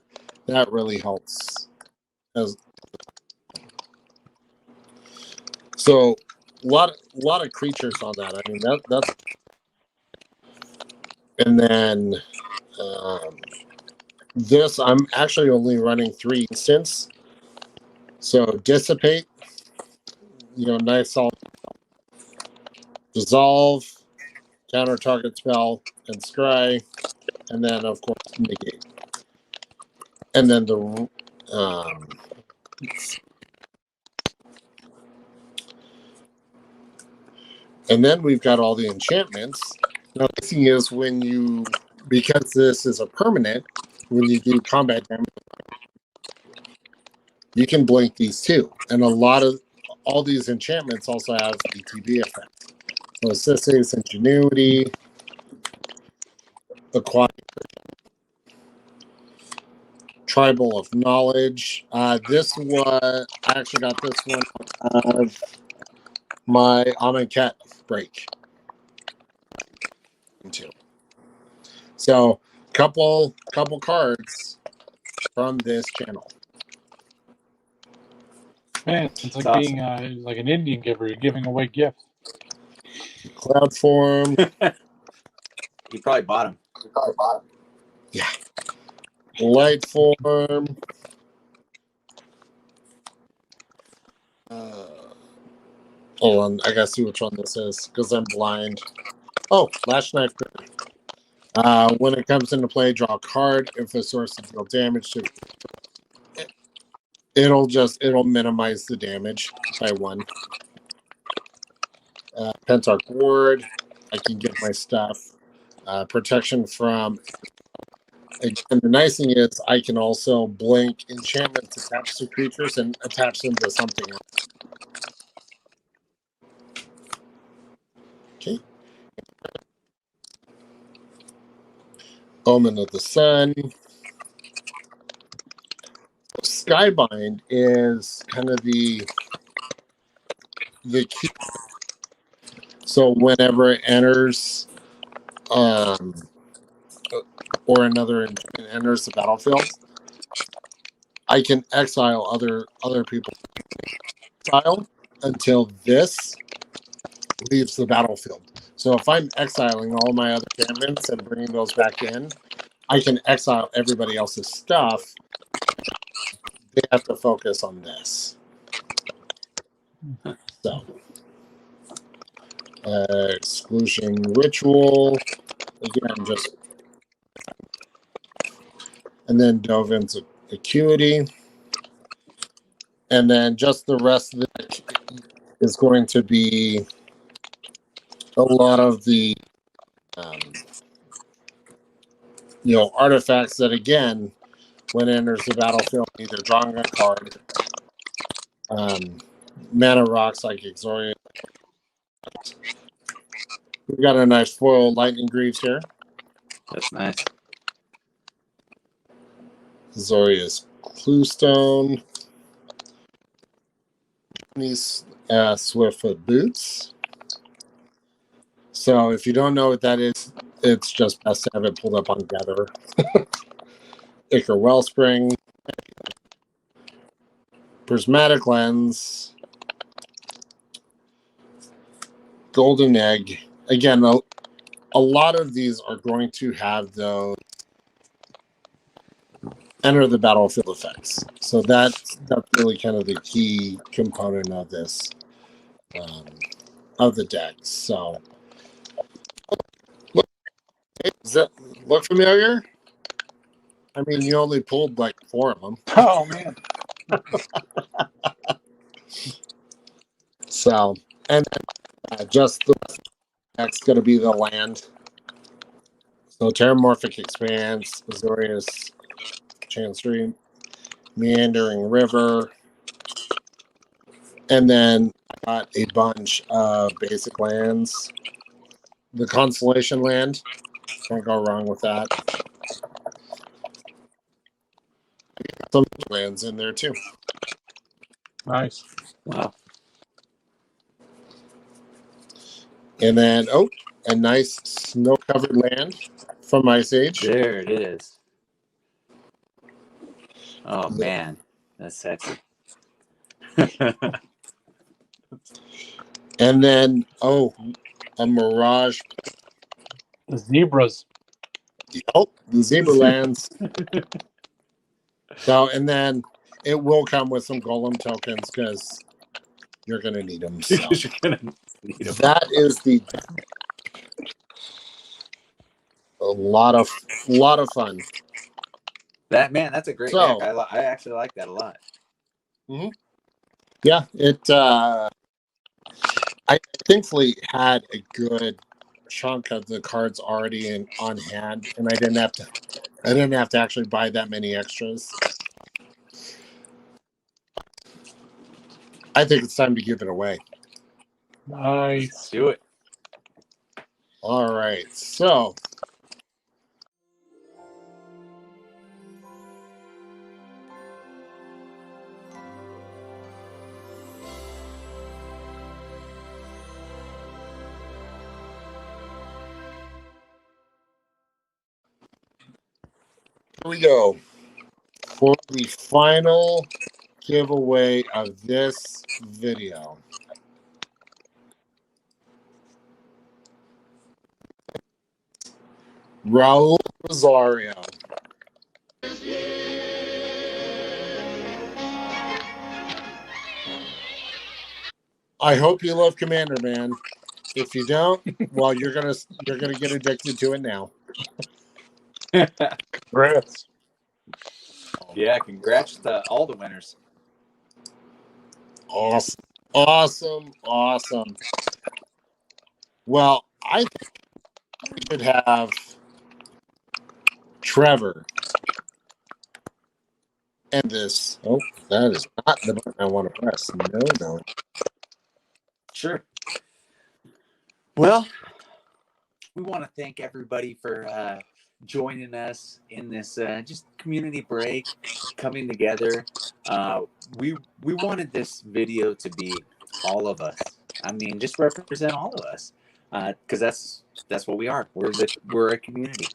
really helps. So a lot of creatures on that. I mean that's. And then this, I'm actually only running 3 instants. So Dissipate, nice all. Dissolve, counter target spell, and scry, and then of course negate. And then and then we've got all the enchantments. Now the thing is because this is a permanent, when you do combat damage, you can blink these too. And all these enchantments also have ETB effects. Osseous Ingenuity, Aquatic, Tribal of Knowledge. This was, I actually got this one out of my Amonkhet break. Too. So, couple cards from this channel. Man, it's like That's being like an Indian giver. You're giving away gifts. Cloud Form. He probably bought him. Yeah. Light Form. Hold on, I gotta see which one this is because I'm blind. Oh, Lash Knife. When it comes into play, draw a card. If the source to deal damage to it'll minimize the damage by 1. Pentarch Ward. I can get my stuff. Protection from. And the nice thing is, I can also blink enchantments attached to creatures and attach them to something else. Okay. Omen of the Sun. Skybind is kind of the key. So whenever it enters, or another enters the battlefield, I can exile other people's exile until this leaves the battlefield. So if I'm exiling all my other enchantments and bringing those back in, I can exile everybody else's stuff. They have to focus on this. So, exclusion ritual. Again, just. And then Dovin's Acuity. And then just the rest of it is going to be a lot of the artifacts that, again, when it enters the battlefield, either drawing a card, mana rocks like Exoria. We've got a nice foil Lightning Greaves here. That's nice. Zoria's Cluestone. These Swiftfoot Boots. So if you don't know what that is, it's just best to have it pulled up on Gather. Ichor Wellspring. Prismatic Lens. Golden Egg. Again, a lot of these are going to have those enter the battlefield effects. So that's really kind of the key component of this, of the deck. So, does that look familiar? I mean, you only pulled like 4 of them. Oh man. So, and just the next going to be the land. So, Terramorphic Expanse, Azorius Chancery, Meandering River, and then I got a bunch of basic lands. The Constellation Land, can't go wrong with that. Some lands in there too. Nice. Wow. And then, a nice snow-covered land from Ice Age. There it is. Oh man, that's sexy. And then, a Mirage. The zebras. The Zebra Lands. So, and then it will come with some Golem tokens because you're going to need them. So. You're gonna need 'em. That is a lot of fun. That's a great So- deck. I actually like that a lot. Yeah, I thankfully had a good chunk of the cards already on hand, and I didn't have to actually buy that many extras. I think it's time to give it away. Nice. Let's do it. All right. So here we go for the final giveaway of this video. Raul Rosario. I hope you love Commander, man. If you don't, well, you're gonna get addicted to it now. Congrats. Yeah, congrats to all the winners. Awesome. Well, I think we should have Trevor and this. Oh, that is not the button I want to press. No. Sure. Well, we want to thank everybody for joining us in this just community break, coming together. We wanted this video to be all of us. I mean, just represent all of us, because that's what we are. We're a community.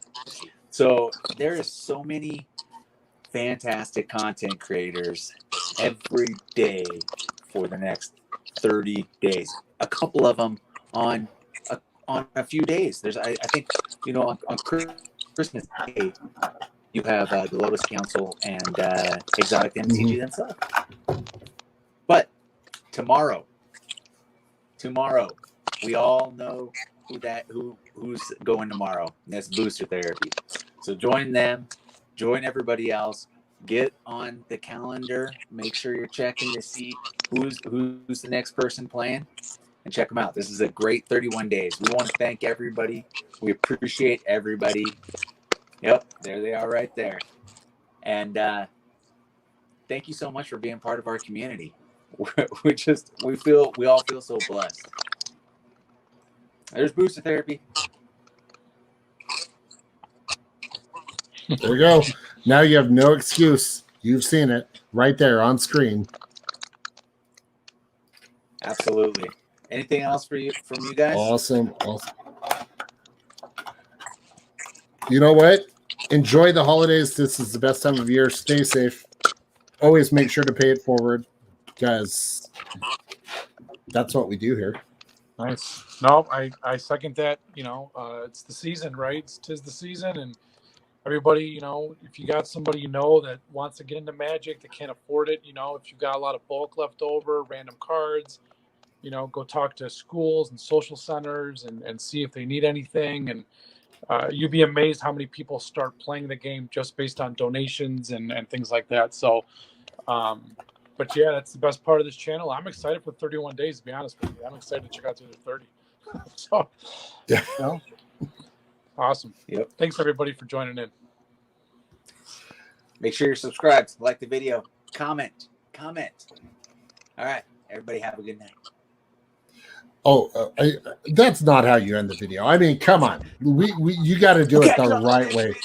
So there is so many fantastic content creators every day for the next 30 days. A couple of them on a few days. There's, I think, on Christmas Day, you have the Lotus Council and Exotic MCG themselves. But tomorrow, we all know who's going tomorrow. And that's Booster Therapy. So join them, join everybody else. Get on the calendar. Make sure you're checking to see who's the next person playing, and check them out. This is a great 31 days. We want to thank everybody. We appreciate everybody. Yep, there they are right there. And thank you so much for being part of our community. We all feel so blessed. There's Booster Therapy. There you go. Now you have no excuse. You've seen it right there on screen. Absolutely. Anything else from you guys? Awesome. You know what? Enjoy the holidays. This is the best time of year. Stay safe. Always make sure to pay it forward, because that's what we do here. Nice. No, I second that. It's the season, right? Tis the season, and everybody, if you got somebody that wants to get into Magic, that can't afford it, if you've got a lot of bulk left over, random cards, go talk to schools and social centers and see if they need anything. And you'd be amazed how many people start playing the game just based on donations and things like that. So, but yeah, that's the best part of this channel. I'm excited for 31 days, to be honest with you. I'm excited to check out the other 30. So, yeah. Awesome. Yep. Thanks everybody for joining in. Make sure you're subscribed, like the video, comment. All right, everybody have a good night. Oh, that's not how you end the video. I mean, come on. You got to do it the right way.